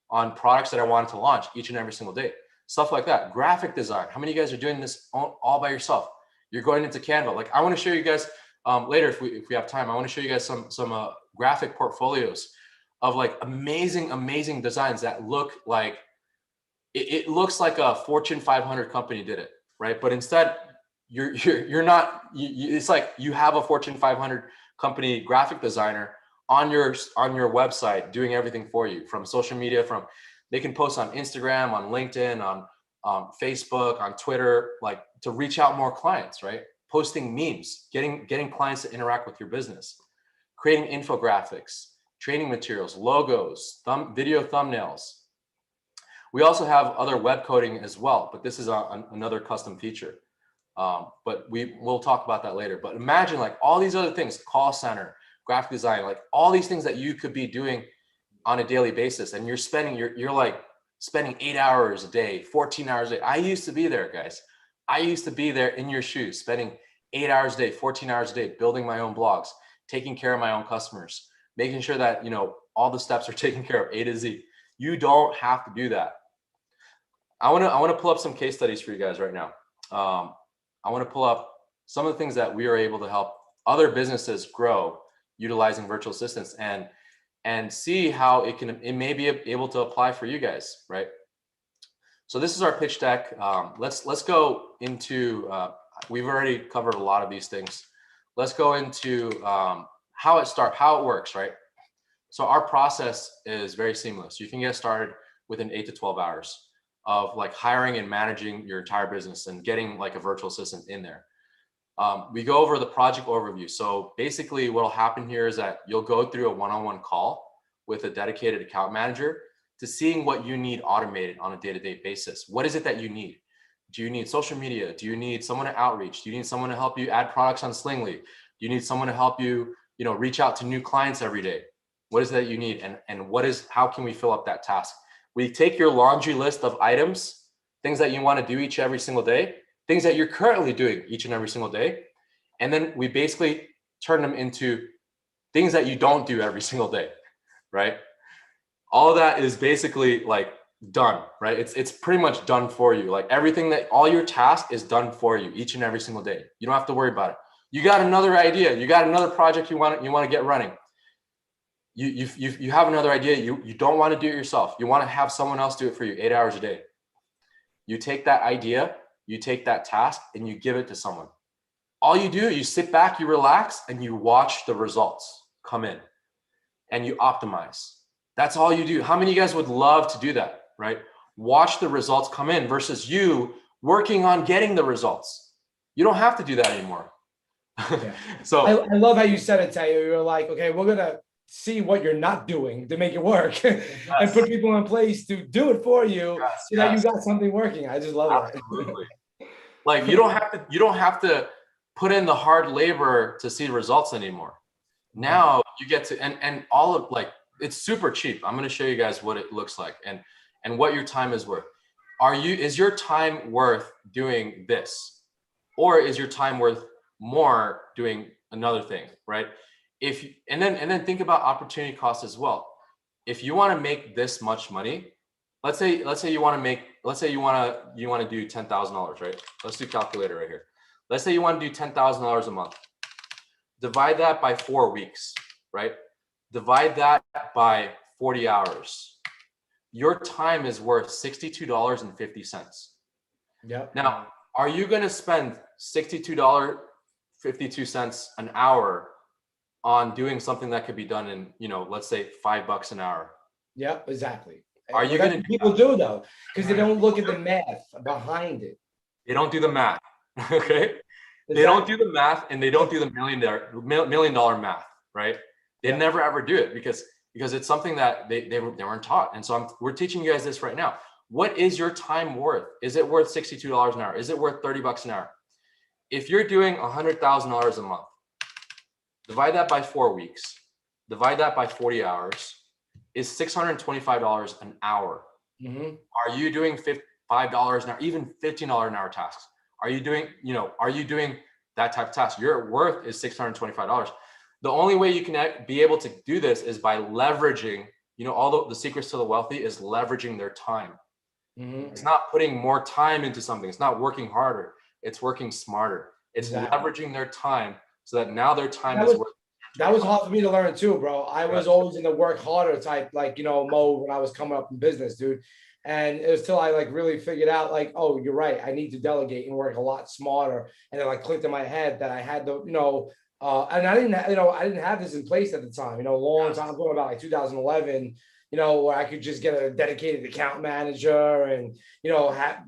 on products that I wanted to launch each and every single day. Stuff like that. Graphic design. How many of you guys are doing this all by yourself? You're going into Canva. Like, I want to show you guys later, if we have time, I want to show you guys some graphic portfolios of like amazing designs that look like it looks like a Fortune 500 company did it, right? But instead, you're not. It's like you have a Fortune 500 company graphic designer on your website doing everything for you, from social media, they can post on Instagram, on LinkedIn, on Facebook, on Twitter, like to reach out more clients, right? Posting memes, getting clients to interact with your business, creating infographics, training materials, logos, video thumbnails. We also have other web coding as well, but this is another custom feature. But we'll talk about that later. But imagine like all these other things, call center, graphic design, like all these things that you could be doing on a daily basis, and you're spending 8 hours a day, 14 hours a day. I used to be there, guys. I used to be there in your shoes, spending 8 hours a day, 14 hours a day, building my own blogs, taking care of my own customers, making sure that, all the steps are taken care of A to Z. You don't have to do that. I want to pull up some case studies for you guys right now. I want to pull up some of the things that we are able to help other businesses grow utilizing virtual assistants, and see how it may be able to apply for you guys, right? So this is our pitch deck. Let's go into, we've already covered a lot of these things. Let's go into how it works, right? So our process is very seamless. You can get started within 8 to 12 hours of like hiring and managing your entire business and getting like a virtual assistant in there. We go over the project overview. So basically what will happen here is that you'll go through a one-on-one call with a dedicated account manager to seeing what you need automated on a day-to-day basis. What is it that you need? Do you need social media? Do you need someone to outreach? Do you need someone to help you add products on Slingly? Do you need someone to help you, reach out to new clients every day? What is it that you need? And how can we fill up that task? We take your laundry list of items, things that you want to do each and every single day, things that you're currently doing each and every single day. And then we basically turn them into things that you don't do every single day, right? All of that is basically like done, right? It's pretty much done for you. Like all your task is done for you each and every single day. You don't have to worry about it. You got another idea, you got another project you want to get running. You have another idea, you don't want to do it yourself. You want to have someone else do it for you 8 hours a day. You take that idea, you take that task, and you give it to someone. All you do, you sit back, you relax, and you watch the results come in, and you optimize. That's all you do. How many of you guys would love to do that, right? Watch the results come in versus you working on getting the results. You don't have to do that anymore. Yeah. So I love how you said it, Tayo. You're like, okay, we're gonna see what you're not doing to make it work and put people in place to do it for you so that you got something working. I just love that. Absolutely. Like you don't have to put in the hard labor to see results anymore. Now you get to, and all of like, it's super cheap. I'm going to show you guys what it looks like and what your time is worth. Is your time worth doing this? Or is your time worth more doing another thing, right? And then think about opportunity cost as well. If you want to make this much money, let's say you want to do $10,000, right? Let's do calculator right here. Let's say you want to do $10,000 a month. Divide that by 4 weeks, right? Divide that by 40 hours. Your time is worth $62.50. Yep. Now, are you going to spend $62.52 an hour on doing something that could be done in, let's say $5 an hour? Yep, exactly. Are you going to people do though, because they don't look at the math behind it. They don't do the math. Okay. Exactly. They don't do the math, and they don't do the $1 million math, right? They never ever do it because it's something that they weren't taught. And so we're teaching you guys this right now. What is your time worth? Is it worth $62 an hour? Is it worth $30 an hour? If you're doing $100,000 a month, divide that by 4 weeks, divide that by 40 hours, is $625 an hour. Mm-hmm. Are you doing $5 an hour, even $15 an hour tasks? Are you doing that type of task? Your worth is $625. The only way you can be able to do this is by leveraging, all the secrets to the wealthy is leveraging their time. Mm-hmm. It's not putting more time into something. It's not working harder. It's working smarter. It's leveraging their time so that now their time is worth. That was hard for me to learn too, bro. I was always in the work harder type, mode when I was coming up in business, dude. And it was till I really figured out oh, you're right. I need to delegate and work a lot smarter. And it clicked in my head that I had to, and I didn't have this in place at the time, long time, I'm talking about 2011, where I could just get a dedicated account manager and,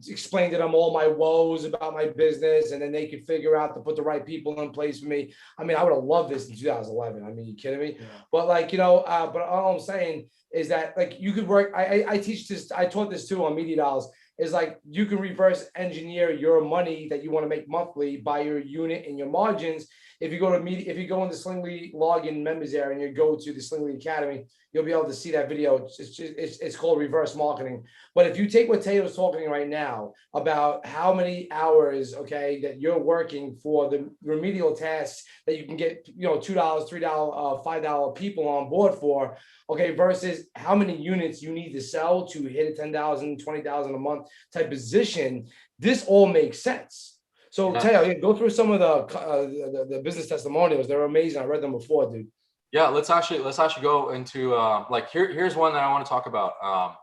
explain to them all my woes about my business. And then they could figure out to put the right people in place for me. I mean, I would have loved this in 2011. I mean, you kidding me? Yeah. But but all I'm saying is that you could work. I teach this. I taught this too on Media Dollars. Is you can reverse engineer your money that you want to make monthly by your unit and your margins. If you go in the Slingly login members area and you go to the Slingly Academy, you'll be able to see that video. It's called reverse marketing. But if you take what Tayo's talking right now about how many hours, that you're working for the remedial tasks that you can get, $2, $3, $5 people on board for, versus how many units you need to sell to hit a 10,000, 20,000 a month type position, this all makes sense. So Teo, yeah, go through some of the business testimonials. They're amazing. I read them before, dude. Yeah, let's actually go into like here's one that I want to talk about.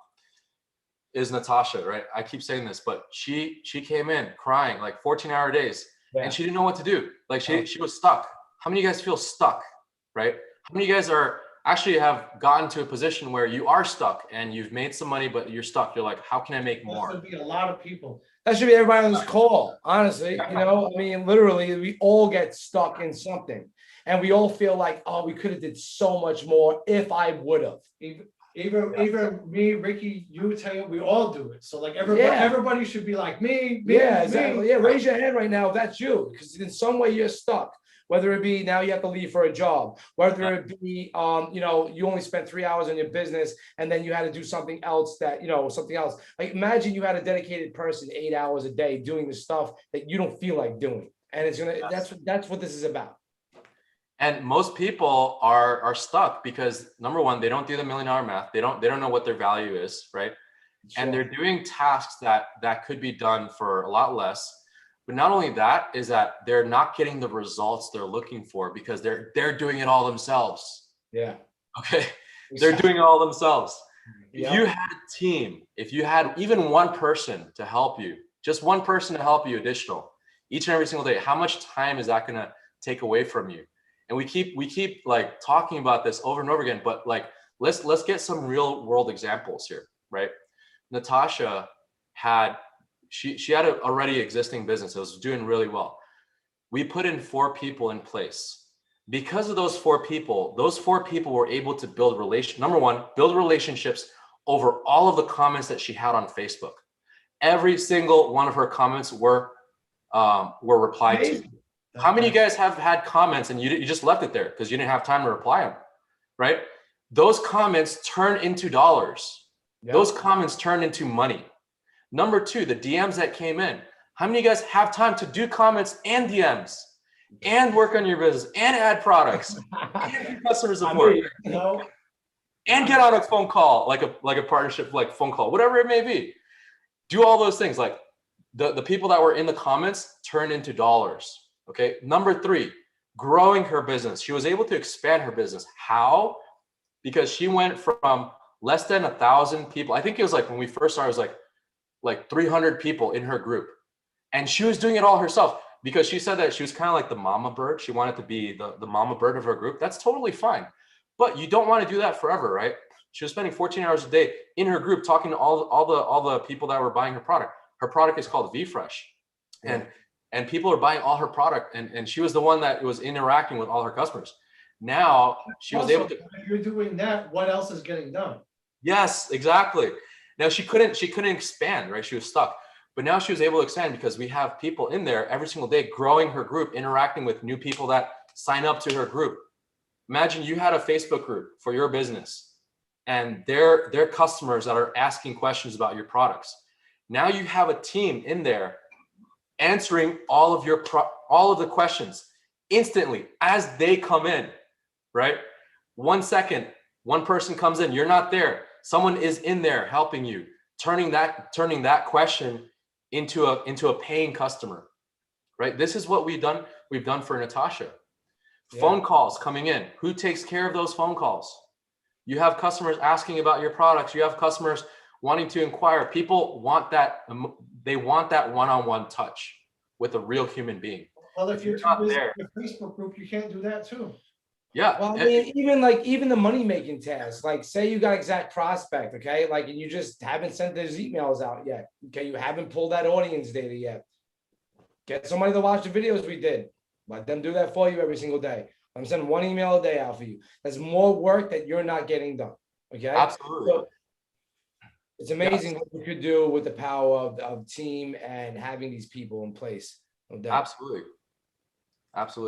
Is Natasha, right? I keep saying this, but she came in crying like 14-hour days, and she didn't know what to do. Like she was stuck. How many of you guys feel stuck, right? How many of you guys are actually have gotten to a position where you are stuck and you've made some money, but you're stuck? You're like, how can I make more? That should be a lot of people. That should be everybody on this call, honestly. You know, I mean, literally, we all get stuck in something, and we all feel like, oh, we could have did so much more if I would have. Even me, Ricky, you, Teo, we all do it. So like everybody should be like me. Yeah, exactly. Yeah, raise your hand right now if that's you, because in some way you're stuck. Whether it be now you have to leave for a job, whether it be you know, you only spent 3 hours on your business and then you had to do something else that, you know, something else. Like imagine you had a dedicated person 8 hours a day doing the stuff that you don't feel like doing. And it's gonna that's what this is about. And most people are stuck because number one, they don't do the $1 million math. They don't know what their value is, right? Sure. And they're doing tasks that could be done for a lot less. But not only that, is that they're not getting the results they're looking for because they're doing it all themselves. Yeah. Okay. They're doing it all themselves. If you had a team, if you had even one person to help you, just one person to help you additional each and every single day, how much time is that going to take away from you? And we keep like talking about this over and over again, but like, let's get some real world examples here, right? Natasha had, she had an already existing business. It was doing really well. We put in 4 people in place. Because of those 4 people were able to build build relationships over all of the comments that she had on Facebook. Every single one of her comments were replied to. How many of you guys have had comments and you just left it there because you didn't have time to reply them, right? Those comments turn into dollars. Yep. Those comments turn into money. Number 2, the DMs that came in. How many of you guys have time to do comments and DMs and work on your business and add products and do customer support and get on a phone call, like a partnership, like phone call, whatever it may be. Do all those things. Like the people that were in the comments turned into dollars. Okay. Number 3, growing her business. She was able to expand her business. How? Because she went from less than 1,000 people. I think it was like when we first started, it was like 300 people in her group. And she was doing it all herself because she said that she was kind of like the mama bird. She wanted to be the mama bird of her group. That's totally fine. But you don't want to do that forever, right? She was spending 14 hours a day in her group talking to all the people that were buying her product. Her product is called VFresh. And people are buying all her product, and she was the one that was interacting with all her customers. Now she was able to. If you're doing that, what else is getting done? Yes, exactly. Now she couldn't expand, right? She was stuck. But now she was able to expand because we have people in there every single day growing her group, interacting with new people that sign up to her group. Imagine you had a Facebook group for your business and they're customers that are asking questions about your products. Now you have a team in there answering all of the questions instantly as they come in, right? 1 second, one person comes in, you're not there. Someone is in there helping you, turning that question into a paying customer, right? This is what we've done for Natasha. Phone calls coming in. Who takes care of those phone calls? You have customers asking about your products. You have customers wanting to inquire. People want that. They want that one-on-one touch with a real human being. Well, if you're not there, your Facebook group, you can't do that too. Yeah. Well, I mean, even the money making tasks, like say you got exact prospect, okay, like, and you just haven't sent those emails out yet. Okay, you haven't pulled that audience data yet. Get somebody to watch the videos we did. Let them do that for you every single day. I'm sending 1 email a day out for you. That's more work that you're not getting done. Okay. Absolutely. So it's amazing what you could do with the power of team and having these people in place. No, absolutely,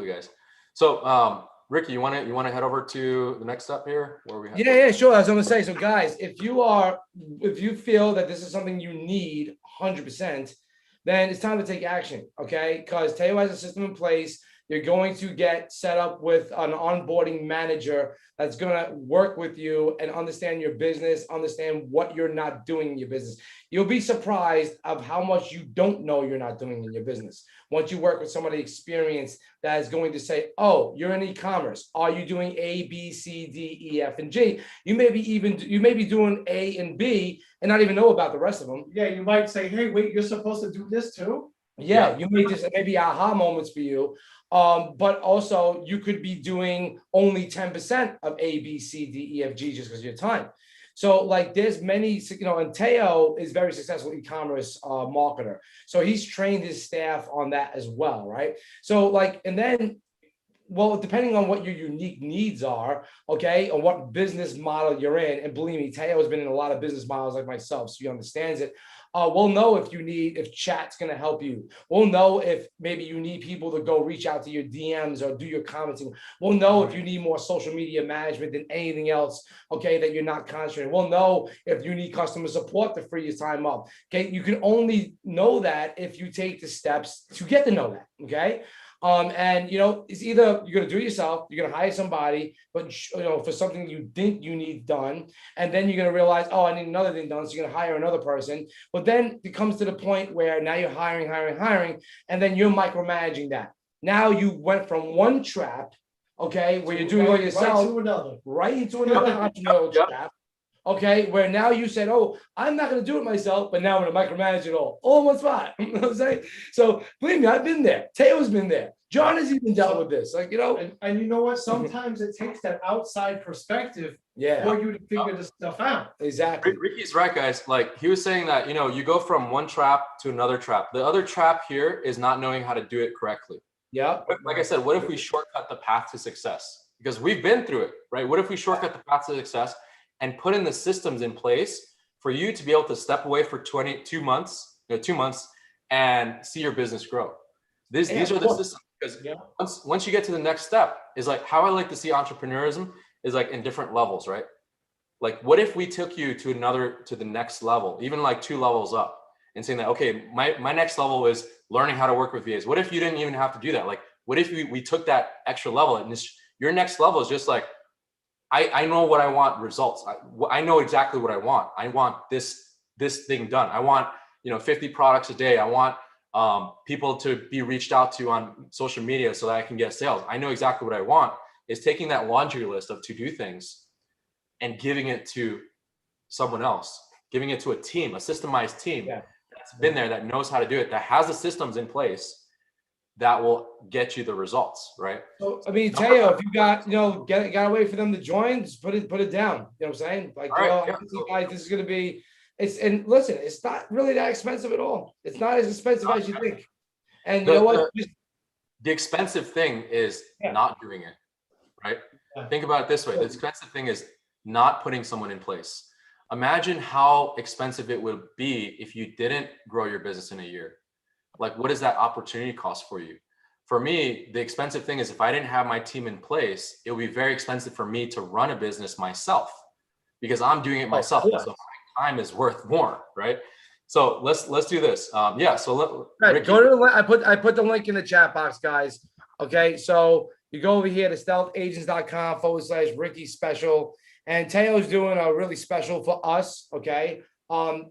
guys. So, Ricky, you want to head over to the next step here? Where we have yeah, sure. I was going to say, so guys, if you feel that this is something you need 100%, then it's time to take action. Okay, because Teo has a system in place. You're going to get set up with an onboarding manager that's going to work with you and understand your business, understand what you're not doing in your business. You'll be surprised of how much you don't know you're not doing in your business. Once you work with somebody experienced that is going to say, oh, you're in e-commerce. Are you doing A, B, C, D, E, F, and G? You may be doing A and B and not even know about the rest of them. Yeah, you might say, hey, wait, you're supposed to do this too? Yeah, you may just maybe aha moments for you. But also you could be doing only 10% of A, B, C, D, E, F, G just because of your time. So like there's many, and Teo is very successful e-commerce marketer. So he's trained his staff on that as well, right? So like, and then, well, depending on what your unique needs are, okay, or what business model you're in, and believe me, Teo has been in a lot of business models like myself, so he understands it. We'll know if chat's going to help you. We'll know if maybe you need people to go reach out to your DMs or do your commenting. We'll know if you need more social media management than anything else, okay, that you're not concentrating. We'll know if you need customer support to free your time up. Okay, you can only know that if you take the steps to get to know that, okay? And it's either you're going to do it yourself, you're going to hire somebody, but for something you think you need done, and then you're going to realize, oh, I need another thing done, so you're going to hire another person. But then it comes to the point where now you're hiring, and then you're micromanaging that. Now you went from one trap, okay, where you're doing it yourself, right into another entrepreneurial trap. Okay, where now you said, oh, I'm not going to do it myself, but now I'm going to micromanage it all in one spot. You know what I'm saying? So believe me, I've been there. Teo's been there. John has even dealt with this. Like, and you know what? Sometimes it takes that outside perspective for you to figure this stuff out. Exactly. Ricky's right, guys. Like he was saying that, you go from one trap to another trap. The other trap here is not knowing how to do it correctly. Yeah. Like I said, what if we shortcut the path to success? Because we've been through it, right? What if we shortcut the path to success and put in the systems in place for you to be able to step away for 2 months, 2 months, and see your business grow. These are the systems. Because once you get to the next step, is like how I like to see entrepreneurism is like in different levels, right? Like, what if we took you to the next level, even like 2 levels up, and saying that, okay, my next level is learning how to work with VAs. What if you didn't even have to do that? Like, what if we took that extra level and your next level is just like, I know what I want results. I know exactly what I want. I want this thing done. I want 50 products a day. I want people to be reached out to on social media so that I can get sales. I know exactly what I want. Is taking that laundry list of to-do things and giving it to someone else, giving it to a team, a systemized team that's been there, that knows how to do it, that has the systems in place that will get you the results, right? So I mean, Teo, if you got got a way for them to join, just put it down. You know what I'm saying? Like, guys, this is gonna be. And listen, it's not really that expensive at all. It's not as expensive as you think. And you know what? The expensive thing is not doing it, right? Think about it this way: the expensive thing is not putting someone in place. Imagine how expensive it would be if you didn't grow your business in a year. Like, what is that opportunity cost for you? For me, the expensive thing is if I didn't have my team in place, it would be very expensive for me to run a business myself because I'm doing it myself. So my time is worth more, right? So let's do this. So Ricky, go to the link. I put the link in the chat box, guys. Okay, so you go over here to stealthagents.com/Ricky special, and Teo's doing a really special for us. Okay.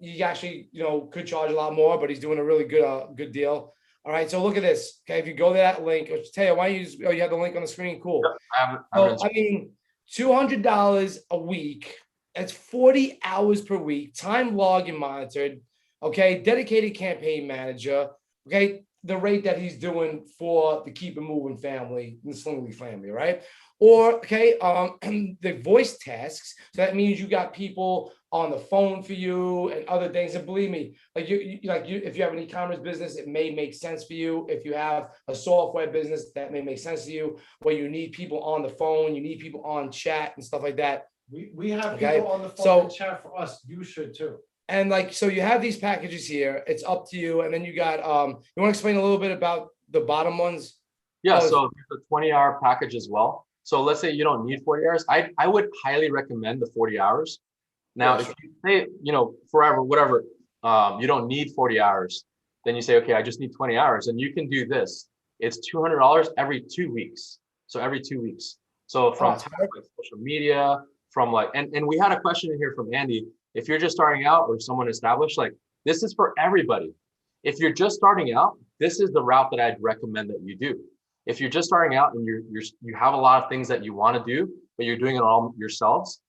You actually, could charge a lot more, but he's doing a really good deal. All right. So look at this. Okay. If you go to that link, Teo, why don't you have the link on the screen? Cool. I mean, $200 a week. That's 40 hours per week, time logged and monitored. Okay. Dedicated campaign manager. Okay. The rate that he's doing for the Keep It Moving family, the Slingly family, right? Or, okay, the voice tasks. So that means you got people on the phone for you and other things. And believe me, if you have an e-commerce business, it may make sense for you. If you have a software business, that may make sense to you, where you need people on the phone, you need people on chat and stuff like that. We have people on the phone and chat for us. You should too. And so you have these packages here. It's up to you. And then you got, you want to explain a little bit about the bottom ones? Yeah. So there's a 20-hour package as well. So let's say you don't need 40 hours. I would highly recommend the 40 hours. Now, if you say, forever, whatever, you don't need 40 hours, then you say, okay, I just need 20 hours. And you can do this. it's $200 every 2 weeks. So every 2 weeks. So from like social media, from like, and we had a question in here from Andy. If you're just starting out or someone established, like this is for everybody. If you're just starting out, this is the route that I'd recommend that you do. If you're just starting out and you have a lot of things that you want to do, but you're doing it all yourselves.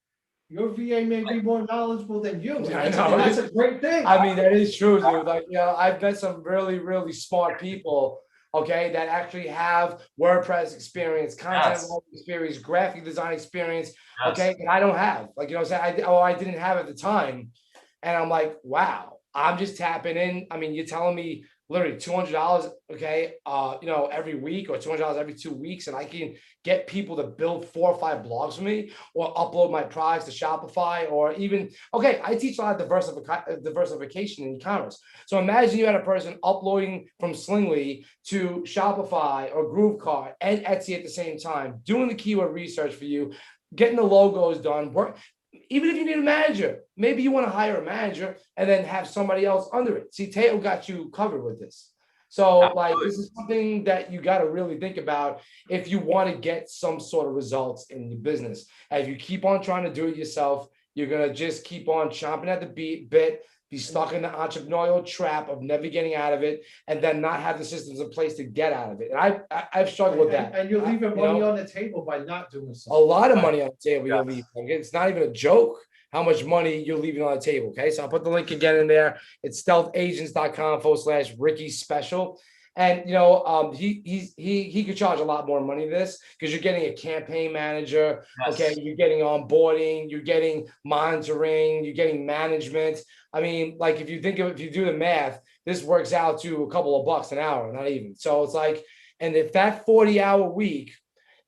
Your VA may be more knowledgeable than you. I know. That's a great thing. I mean, that is true, dude. Like, you know, I've met some really, really smart people, okay, that actually have WordPress experience, content experience, graphic design experience, okay, and I don't have. Like, you know what I'm saying? I didn't have at the time. And I'm like, wow, I'm just tapping in. I mean, you're telling me literally $200, okay, you know, every week, or $200 every 2 weeks, and I can get people to build 4 or 5 blogs for me, or upload my products to Shopify, or even, okay, I teach a lot of diversification in e-commerce. So imagine you had a person uploading from Slingly to Shopify or GrooveCart and Etsy at the same time, doing the keyword research for you, getting the logos done, even if you need a manager, maybe you want to hire a manager and then have somebody else under it. See, Teo got you covered with this. So like, this is something that you got to really think about if you want to get some sort of results in your business. As you keep on trying to do it yourself, you're going to just keep on chomping at the bit, be stuck in the entrepreneurial trap of never getting out of it, and then not have the systems in place to get out of it. And I've struggled with that. And you're leaving money on the table by not doing something. A lot of money on the table you're leaving. It's not even a joke how much money you're leaving on the table. Okay, so I'll put the link again in there. It's stealthagents.com/Ricky special. And you know, he could charge a lot more money than this, because you're getting a campaign manager. Okay, you're getting onboarding, you're getting monitoring, you're getting management. I mean, like if you do the math, this works out to a couple of bucks an hour, not even. So it's like, and if that 40-hour week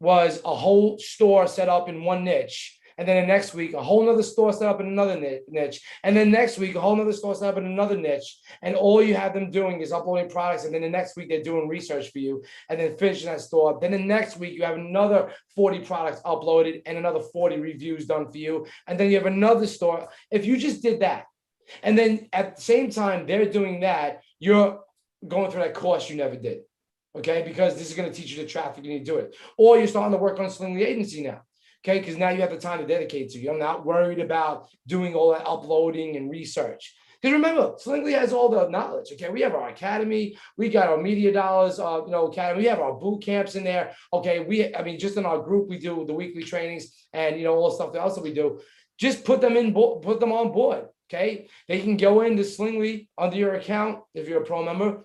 was a whole store set up in one niche, and then the next week, a whole nother store set up in another niche. And then next week, a whole nother store set up in another niche. And all you have them doing is uploading products. And then the next week, they're doing research for you and then finishing that store. Then the next week, you have another 40 products uploaded and another 40 reviews done for you. And then you have another store. If you just did that, and then at the same time, they're doing that, you're going through that course you never did. Okay, because this is going to teach you the traffic you need to do it. Or you're starting to work on Slingly Agency now. Okay, because now you have the time to dedicate to. You're not worried about doing all that uploading and research. Because remember, Slingly has all the knowledge. Okay, we have our academy, we got our media dollars, you know, academy. We have our boot camps in there. Okay, I mean, just in our group, we do the weekly trainings and you know all the stuff else that we do. Just put them on board. Okay, they can go into Slingly under your account if you're a pro member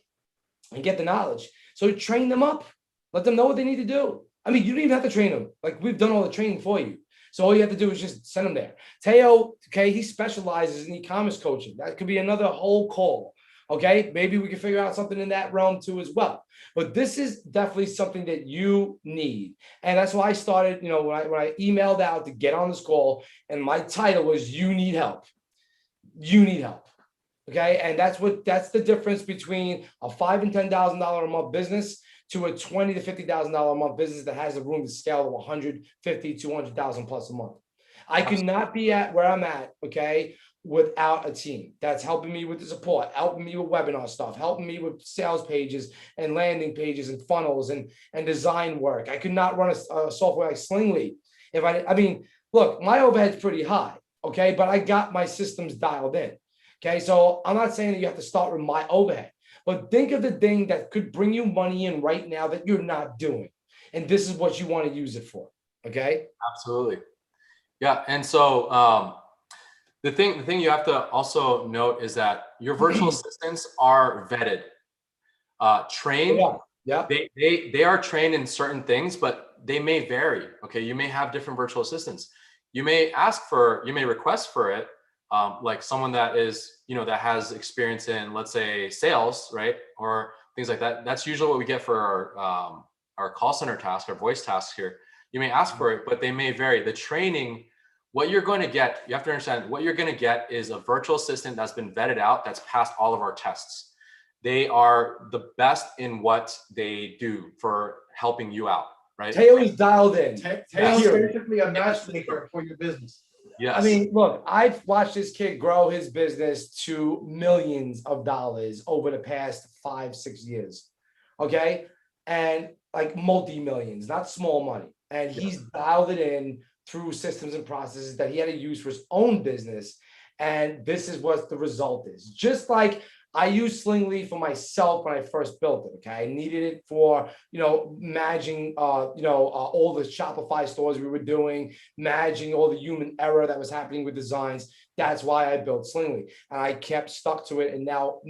and get the knowledge. So train them up. Let them know what they need to do. I mean, you don't even have to train them. Like, we've done all the training for you. So all you have to do is just send them there. Teo, okay, he specializes in e-commerce coaching. That could be another whole call. Okay, maybe we can figure out something in that realm too as well. But this is definitely something that you need. And that's why I started, you know, when I emailed out to get on this call, and my title was "You Need Help." You need help. Okay, and that's the difference between a $5,000 and $10,000 a month business to a $20,000 to $50,000 a month business that has the room to scale to 150, 200,000 plus a month. I could not be at where I'm at, okay, without a team that's helping me with the support, helping me with webinar stuff, helping me with sales pages and landing pages and funnels and design work. I could not run a software like Slingly if I mean, look, my overhead's pretty high, okay, but I got my systems dialed in. Okay, so I'm not saying that you have to start with my overhead, but think of the thing that could bring you money in right now that you're not doing. And this is what you want to use it for. Okay. Absolutely. Yeah. And so the thing you have to also note is that your virtual assistants are vetted, trained. Yeah. They are trained in certain things, but they may vary. Okay. You may have different virtual assistants. You may request for it. Like someone that is, you know, that has experience in, let's say, sales, right? Or things like that. That's usually what we get for our call center task, our voice tasks here. You may ask for it, but they may vary. The training, what you're going to get, you have to understand what you're going to get is a virtual assistant that's been vetted out, that's passed all of our tests. They are the best in what they do for helping you out, right? Teo is dialed in. Teo is basically a matchmaker for your business. Yes. I mean, look, I've watched this kid grow his business to millions of dollars over the past 5-6 years. Okay. and like multi-millions, not small money. And he's dialed it in through systems and processes that he had to use for his own business. And this is what the result is. Just like I used Slingly for myself when I first built it. Okay, I needed it for managing all the Shopify stores we were doing, managing all the human error that was happening with designs. That's why I built Slingly, and I kept stuck to it. And now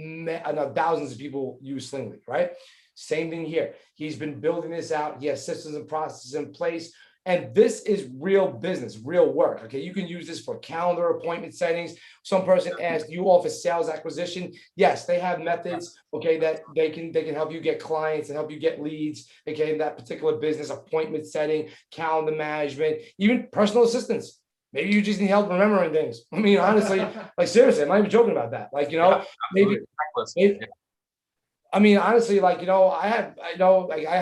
thousands of people use Slingly. Right, same thing here. He's been building this out. He has systems and processes in place. And this is real business, real work. Okay, you can use this for calendar appointment settings. Some person asked, you offer sales acquisition? Yes, they have methods. Okay, that they can help you get clients and help you get leads. Okay, in that particular business, appointment setting, calendar management, even personal assistance. Maybe you just need help remembering things. I mean, honestly, like seriously, I'm not even joking about that. Like maybe. I mean, honestly, like I had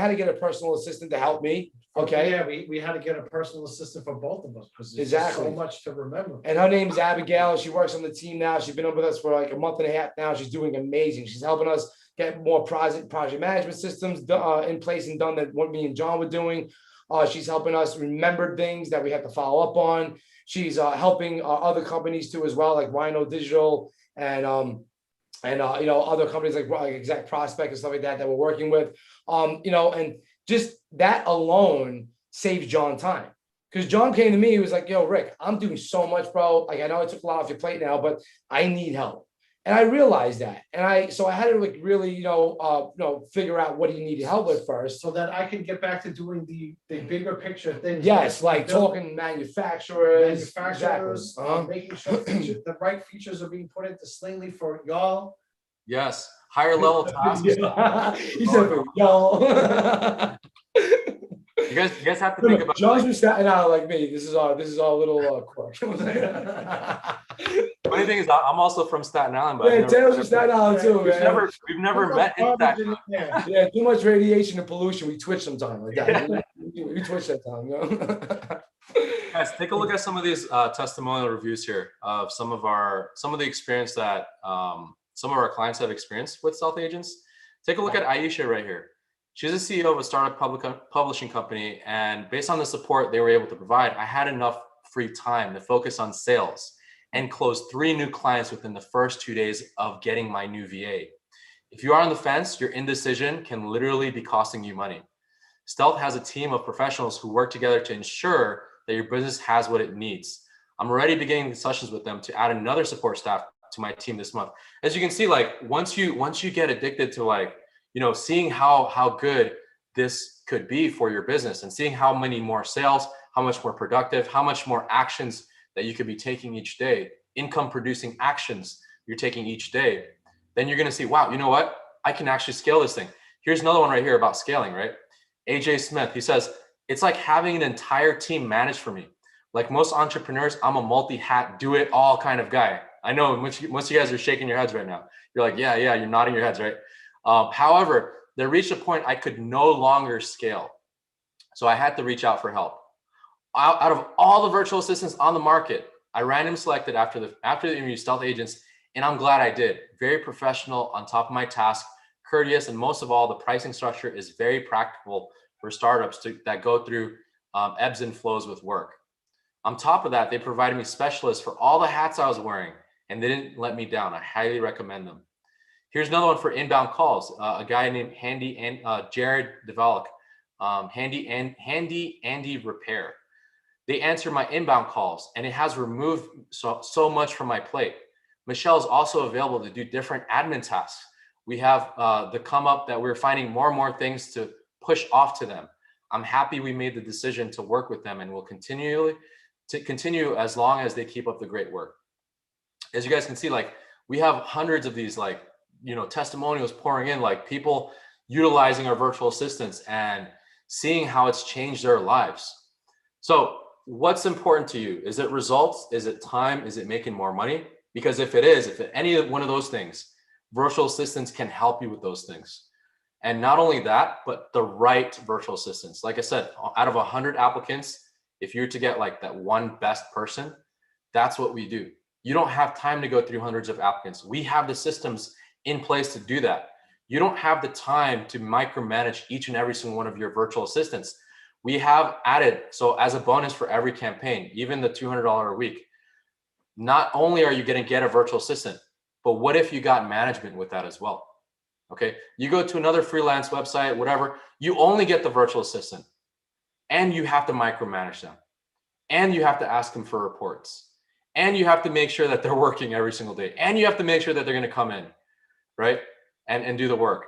to get a personal assistant to help me. Okay. Yeah, we had to get a personal assistant for both of us because there's so much to remember. And her name is Abigail. She works on the team now. She's been up with us for like a month and a half now. She's doing amazing. She's helping us get more project management systems in place and done that what me and John were doing. She's helping us remember things that we have to follow up on. She's helping other companies too as well, like Rhino Digital and other companies like Exact Prospect and stuff like that we're working with. And just that alone saves John time. Because John came to me, he was like, yo, Rick, I'm doing so much, bro. Like, I know I took a lot off your plate now, but I need help. And I realized that. And I had to like really, figure out what he needed help with first. So that I can get back to doing the bigger picture things. Yes, like talking manufacturers. Exactly. Making sure the right features are being put into Slingly for y'all. Yes, higher level tasks. He said, y'all. You guys have to think about. John's from Staten Island like me. This is our little quirk. Funny thing is, I'm also from Staten Island, but yeah, Taylor's from Staten Island too. We've never met in Staten Island. Yeah, too much radiation and pollution. We twitch sometimes like that. We twitch that time. Guys, take a look at some of these testimonial reviews here of some of the experience that some of our clients have experienced with stealth agents. Take a look at Aisha right here. She's a CEO of a startup publishing company, and based on the support they were able to provide, I had enough free time to focus on sales and close 3 new clients within the first 2 days of getting my new VA. If you are on the fence, your indecision can literally be costing you money. Stealth has a team of professionals who work together to ensure that your business has what it needs. I'm already beginning discussions with them to add another support staff to my team this month. As you can see, like once you get addicted to like, seeing how good this could be for your business and seeing how many more sales, how much more productive, how much more actions that you could be taking each day, income producing actions you're taking each day, then you're going to see, wow, you know what? I can actually scale this thing. Here's another one right here about scaling, right? AJ Smith, he says, it's like having an entire team managed for me. Like most entrepreneurs, I'm a multi-hat, do it all kind of guy. I know most of you guys are shaking your heads right now. You're like, yeah, you're nodding your heads, right? However, there reached a point I could no longer scale. So I had to reach out for help. Out of all the virtual assistants on the market, I randomly selected after the interview Stealth Agents, and I'm glad I did. Very professional, on top of my task, courteous, and most of all, the pricing structure is very practical for startups that go through ebbs and flows with work. On top of that, they provided me specialists for all the hats I was wearing, and they didn't let me down. I highly recommend them. Here's another one for inbound calls. A guy named Jared Develop, Handy Andy Repair. They answer my inbound calls, and it has removed so much from my plate. Michelle is also available to do different admin tasks. We have the come up that we're finding more and more things to push off to them. I'm happy we made the decision to work with them, and will continue as long as they keep up the great work. As you guys can see, like we have hundreds of these testimonials pouring in, like people utilizing our virtual assistants and seeing how it's changed their lives. So what's important to you? Is it results? Is it time? Is it making more money? Because if any one of those things, virtual assistants can help you with those things. And not only that, but the right virtual assistants. Like I said, out of 100 applicants, if you're to get like that one best person, that's what we do. You don't have time to go through hundreds of applicants. We have the systems in place to do that. You don't have the time to micromanage each and every single one of your virtual assistants. We have added, so as a bonus for every campaign, even the $200 a week, not only are you going to get a virtual assistant, but what if you got management with that as well? Okay, you go to another freelance website, whatever, you only get the virtual assistant and you have to micromanage them and you have to ask them for reports and you have to make sure that they're working every single day and you have to make sure that they're going to come in, right, and do the work.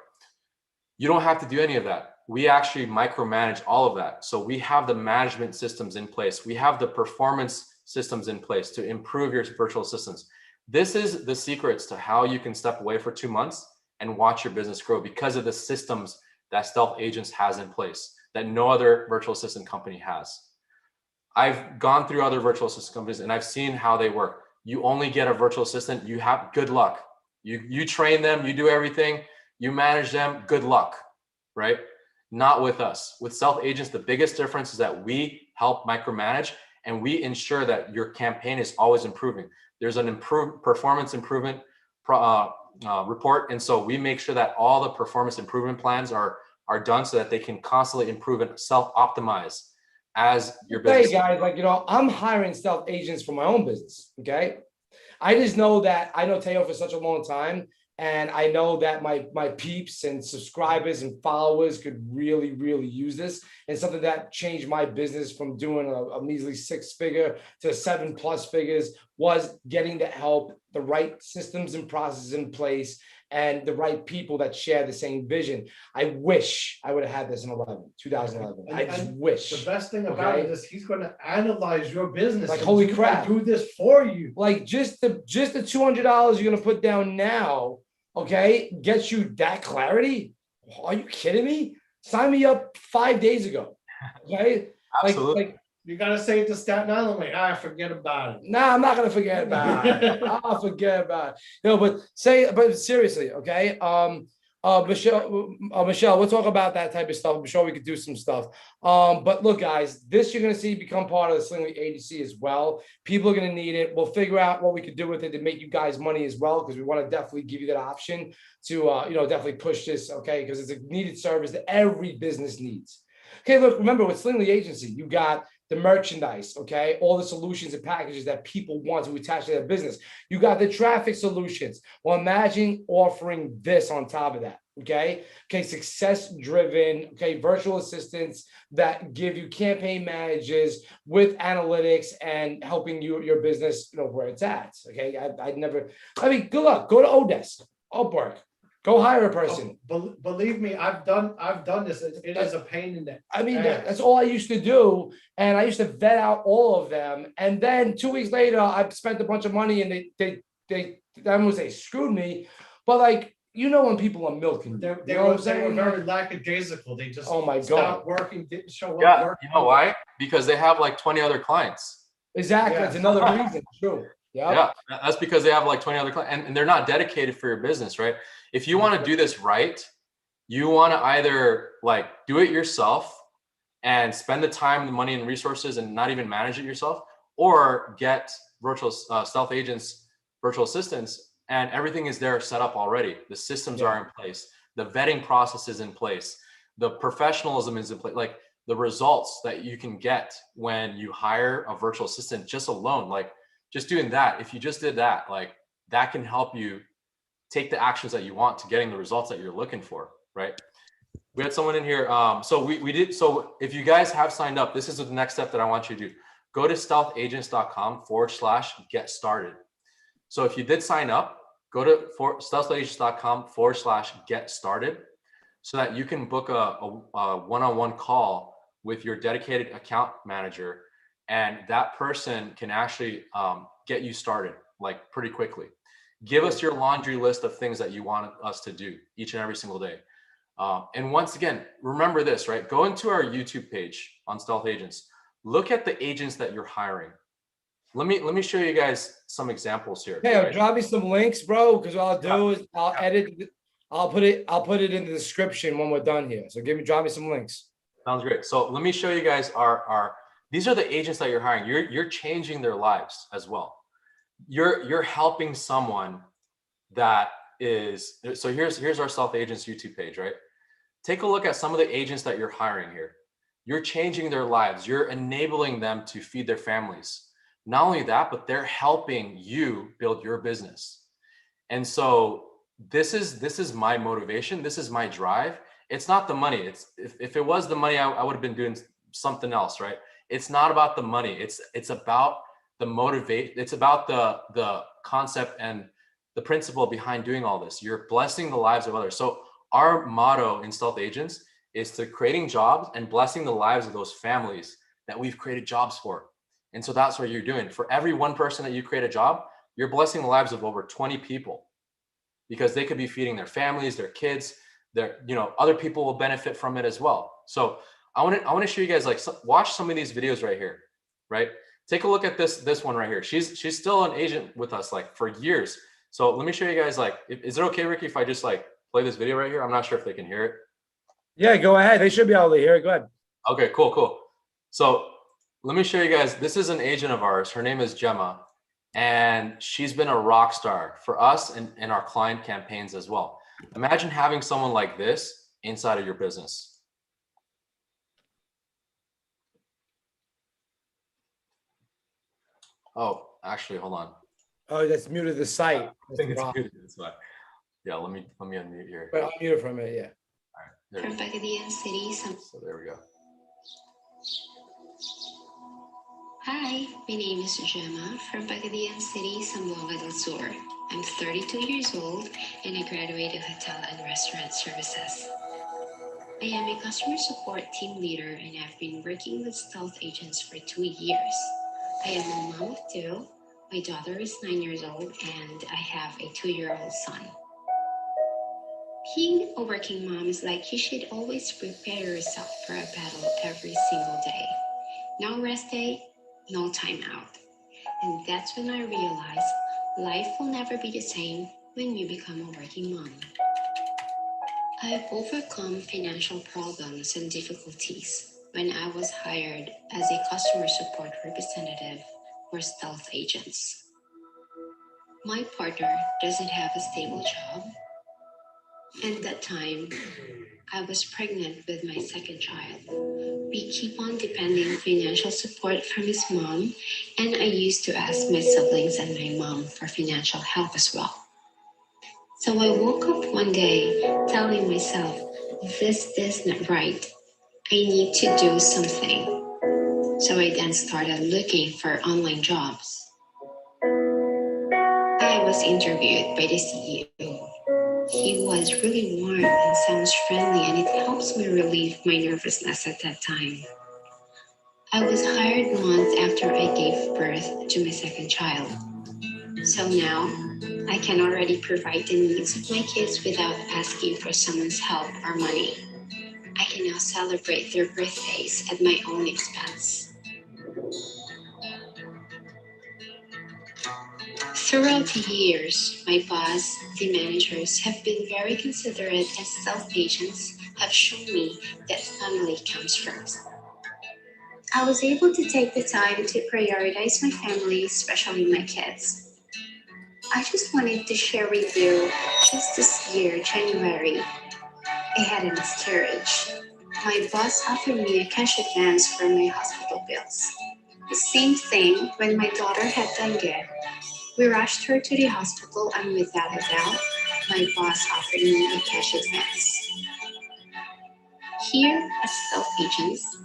You don't have to do any of that. We actually micromanage all of that. So we have the management systems in place. We have the performance systems in place to improve your virtual assistants. This is the secrets to how you can step away for 2 months and watch your business grow because of the systems that Stealth Agents has in place that no other virtual assistant company has. I've gone through other virtual assistant companies and I've seen how they work. You only get a virtual assistant, you have good luck. You train them, you do everything, you manage them, good luck, right? Not with us. With Stealth Agents, the biggest difference is that we help micromanage and we ensure that your campaign is always improving. There's an performance improvement report. And so we make sure that all the performance improvement plans are done so that they can constantly improve and self-optimize as your business. Hey guys, like, I'm hiring Stealth Agents for my own business. Okay. I just know that I know Teo for such a long time. And I know that my peeps and subscribers and followers could really, really use this. And something that changed my business from doing a measly 6-figure to 7+ figures was getting the help, the right systems and processes in place, and the right people that share the same vision. I wish I would have had this in 2011. I just wish. The best thing about it is he's going to analyze your business. Like, holy crap. Do this for you. Like just the $200 you're going to put down now, okay, gets you that clarity? Are you kidding me? Sign me up 5 days ago. Okay. Absolutely. Like you gotta say it to Staten Island, like, forget about it. Nah, I'm not gonna forget about it. I'll forget about it. But seriously, okay. Michelle, we'll talk about that type of stuff. I'm sure we could do some stuff. But look, guys, this you're gonna see become part of the Slingly agency as well. People are gonna need it. We'll figure out what we could do with it to make you guys money as well, because we want to definitely give you that option to definitely push this, okay? Because it's a needed service that every business needs. Okay, look, remember with Slingly agency, you got the merchandise, okay? All the solutions and packages that people want to attach to their business. You got the traffic solutions. Well, imagine offering this on top of that, okay? Okay, success-driven, okay, virtual assistants that give you campaign managers with analytics and helping you, your business, where it's at, okay? I mean, good luck. Go to Odesk, Upwork. Go hire a person. Believe me, I've done this. It is a pain in the I mean, ass. that's all I used to do. And I used to vet out all of them. And then 2 weeks later, I've spent a bunch of money and they I won't say screwed me, but like, when people are milking, they were very lackadaisical. They just stopped working, didn't show up. Yeah, you know why? Because they have like 20 other clients. Exactly. Yeah. That's another reason. True. Yeah, that's because they have like 20 other clients and they're not dedicated for your business, right? If you want to do this right, you want to either like do it yourself and spend the time, the money and resources and not even manage it yourself, or get virtual Stealth Agents, virtual assistants, and everything is there set up already. The systems are in place. The vetting process is in place. The professionalism is in place. Like the results that you can get when you hire a virtual assistant just alone, like just doing that, if you just did that, like that can help you take the actions that you want to getting the results that you're looking for, right? We had someone in here. So we did. So if you guys have signed up, this is the next step that I want you to do. Go to stealthagents.com/get started. So if you did sign up, go to stealthagents.com/get started so that you can book a one-on-one call with your dedicated account manager. And that person can actually get you started like pretty quickly. Give us your laundry list of things that you want us to do each and every single day. And once again, remember this, right? Go into our YouTube page on Stealth Agents. Look at the agents that you're hiring. Let me show you guys some examples here. Hey, right? Drop me some links, bro, because what I'll do is I'll edit. I'll put it in the description when we're done here. So drop me some links. Sounds great. So let me show you guys these are the agents that you're hiring. You're changing their lives as well. You're helping someone that is, so here's our Stealth Agents YouTube page, right? Take a look at some of the agents that you're hiring here. You're changing their lives. You're enabling them to feed their families. Not only that, but they're helping you build your business. And so this is my motivation. This is my drive. It's not the money. It's if it was the money, I would have been doing something else, right? It's not about the money. It's about the motivate. It's about the concept and the principle behind doing all this. You're blessing the lives of others. So our motto in Stealth Agents is to creating jobs and blessing the lives of those families that we've created jobs for. And so that's what you're doing. For every one person that you create a job, you're blessing the lives of over 20 people, because they could be feeding their families, their kids, other people will benefit from it as well. So I want to show you guys, like, watch some of these videos right here, right? Take a look at this one right here. She's still an agent with us, like, for years. So let me show you guys, like, is it okay, Ricky, if I just like play this video right here? I'm not sure if they can hear it. Yeah, go ahead. They should be able to hear it. Go ahead. Okay, cool. So let me show you guys. This is an agent of ours. Her name is Gemma, and she's been a rock star for us and our client campaigns as well. Imagine having someone like this inside of your business. Oh, actually, hold on. Oh, that's muted the site. I think it's muted. That's why. Yeah, let me unmute here. Wait, I'll mute it for a minute. Yeah. All right. So there we go. Hi, my name is Gemma from Pagadian City, Zamboanga del Sur. I'm 32 years old and I graduated hotel and restaurant services. I am a customer support team leader and have been working with Stealth Agents for 2 years. I am a mom of 2. My daughter is 9 years old and I have a 2-year-old son. Being a working mom is like you should always prepare yourself for a battle every single day. No rest day, no time out. And that's when I realized life will never be the same when you become a working mom. I've overcome financial problems and difficulties when I was hired as a customer support representative for Stealth Agents. My partner doesn't have a stable job. At that time, I was pregnant with my second child. We keep on depending financial support from his mom, and I used to ask my siblings and my mom for financial help as well. So I woke up one day telling myself, this is not right. I need to do something. So I then started looking for online jobs. I was interviewed by the CEO. He was really warm and sounds friendly, and it helps me relieve my nervousness at that time. I was hired months after I gave birth to my second child. So now, I can already provide the needs of my kids without asking for someone's help or money. I can now celebrate their birthdays at my own expense. Throughout the years, my boss, the managers have been very considerate, and Stealth Agents have shown me that family comes first. I was able to take the time to prioritize my family, especially my kids. I just wanted to share with you, just this year, January, I had a miscarriage. My boss offered me a cash advance for my hospital bills. The same thing when my daughter had dengue. We rushed her to the hospital, and without a doubt, my boss offered me a cash advance. Here at Stealth Agents,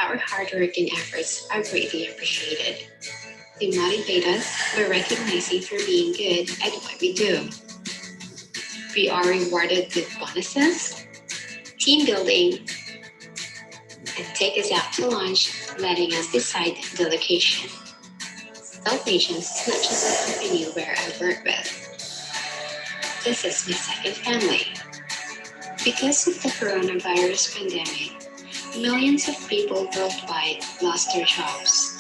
our hard work and efforts are greatly appreciated. They motivate us by recognizing for being good at what we do. We are rewarded with bonuses, team building, and take us out to lunch, letting us decide the location. Stealth Agents is not just a company where I work with. This is my second family. Because of the coronavirus pandemic, millions of people worldwide lost their jobs.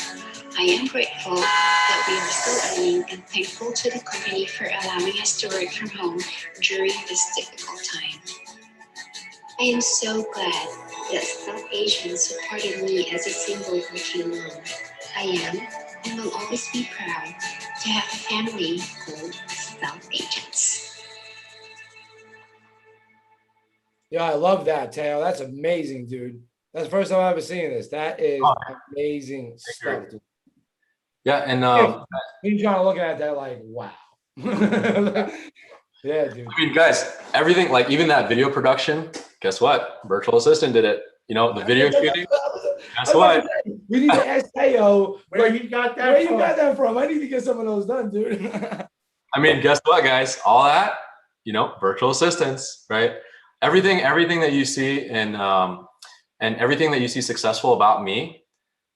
I am grateful that we are still earning and thankful to the company for allowing us to work from home during this difficult time. I am so glad that Stealth Agents supported me as a single working mom. I am and will always be proud to have a family called Stealth Agents. Yeah, I love that, Teo. That's amazing, dude. That's the first time I've ever seen this. That is Oh, amazing stuff, dude. yeah, and Me trying to look at that like, wow. Yeah, dude. I mean, guys, everything, like even that video production, guess what? Virtual assistant did it. You know, the video shooting, guess what? We need to ask Teo Where you got that where you from? got that from. I need to get some of those done, dude. I mean, guess what, guys? All that, you know, virtual assistants, right? Everything that you see and everything that you see successful about me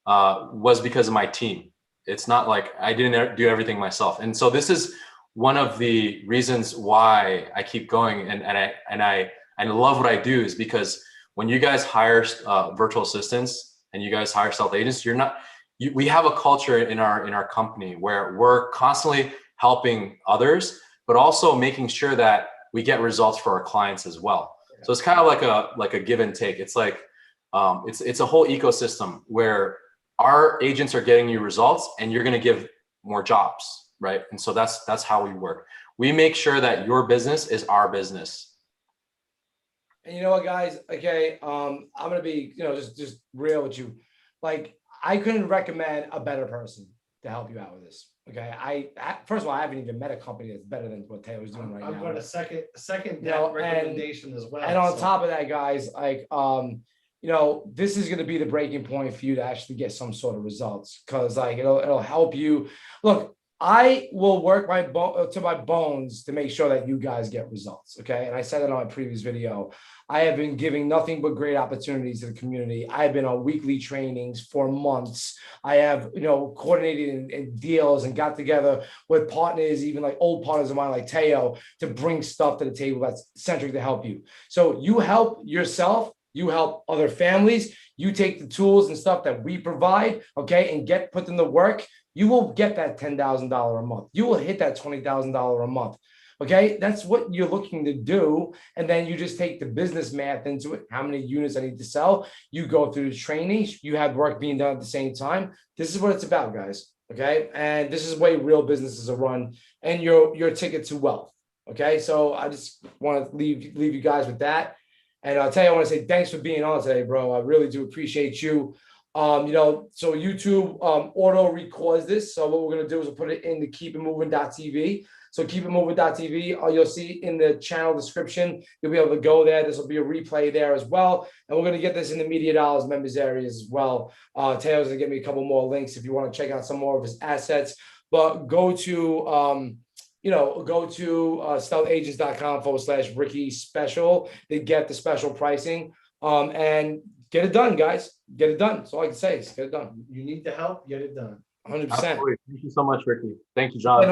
was because of my team. It's not like I didn't do everything myself. And so this is one of the reasons why I keep going and I love what I do is because when you guys hire virtual assistants and you guys hire stealth agents, we have a culture in our company where we're constantly helping others, but also making sure that we get results for our clients as well. So it's kind of like a give and take. It's like it's a whole ecosystem where our agents are getting you results and you're going to give more jobs, right? And so that's how we work. We make sure that your business is our business. And you know what, guys? Okay, I'm gonna be, just real with you. Like, I couldn't recommend a better person to help you out with this. Okay, first of all, I haven't even met a company that's better than what Taylor's doing right now. I'm going to second You know, that recommendation as well. And on so. top of that, guys, like, this is going to be the breaking point for you to actually get some sort of results, because like it'll help you. Look, I will work to my bones to make sure that you guys get results. Okay, and I said that on my previous video. I have been giving nothing but great opportunities to the community. I have been on weekly trainings for months. I have, coordinated in deals and got together with partners, even like old partners of mine, like Teo, to bring stuff to the table that's centric to help you. So you help yourself, you help other families, you take the tools and stuff that we provide, okay, and put them to work. You will get that $10,000 a month. You will hit that $20,000 a month. Okay, that's what you're looking to do. And then you just take the business math into it. How many units I need to sell? You go through the training. You have work being done at the same time. This is what it's about, guys. Okay, and this is the way real businesses are run, and your ticket to wealth. Okay, so I just want to leave you guys with that. And I'll tell you, I want to say thanks for being on today, bro. I really do appreciate you. So YouTube auto records this. So what we're gonna do is we'll put it in the keepitmoving.tv. So keepitmoving.tv, you'll see in the channel description, you'll be able to go there. This will be a replay there as well. And we're going to get this in the Media Dollars members areas as well. Taylor's going to give me a couple more links if you want to check out some more of his assets. But go to, stealthagents.com/Ricky special to get the special pricing and get it done, guys. Get it done. That's all I can say is get it done. You need the help, get it done. 100%. Absolutely. Thank you so much, Ricky. Thank you, John. So I'm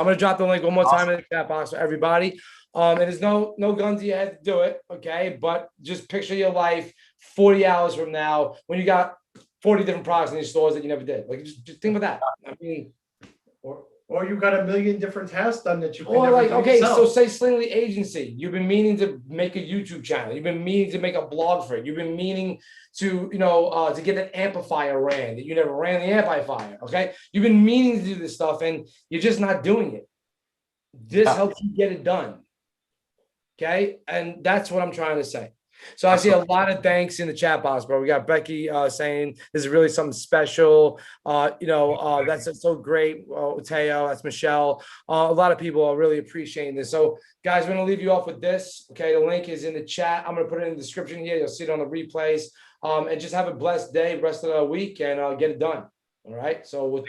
going to drop the link one more time in the chat box for everybody. And there's no guns to your head to do it, okay? But just picture your life 40 hours from now when you got 40 different products in your stores that you never did. Like, just think about that. I mean, or you got a million different tasks done that you can or never like, do okay, yourself. so say Slingly Agency. You've been meaning to make a YouTube channel. You've been meaning to make a blog for it. You've been meaning to, to get an amplifier ran that you never ran the amplifier. Okay. You've been meaning to do this stuff and you're just not doing it. This helps you get it done. Okay. And that's what I'm trying to say. So I see a lot of thanks in the chat box, bro. We got Becky saying this is really something special. That's so great. Teo, that's Michelle. A lot of people are really appreciating this. So guys, we're going to leave you off with this. Okay. The link is in the chat. I'm going to put it in the description here. You'll see it on the replays. And just have a blessed day, rest of the week, and get it done. All right. So we'll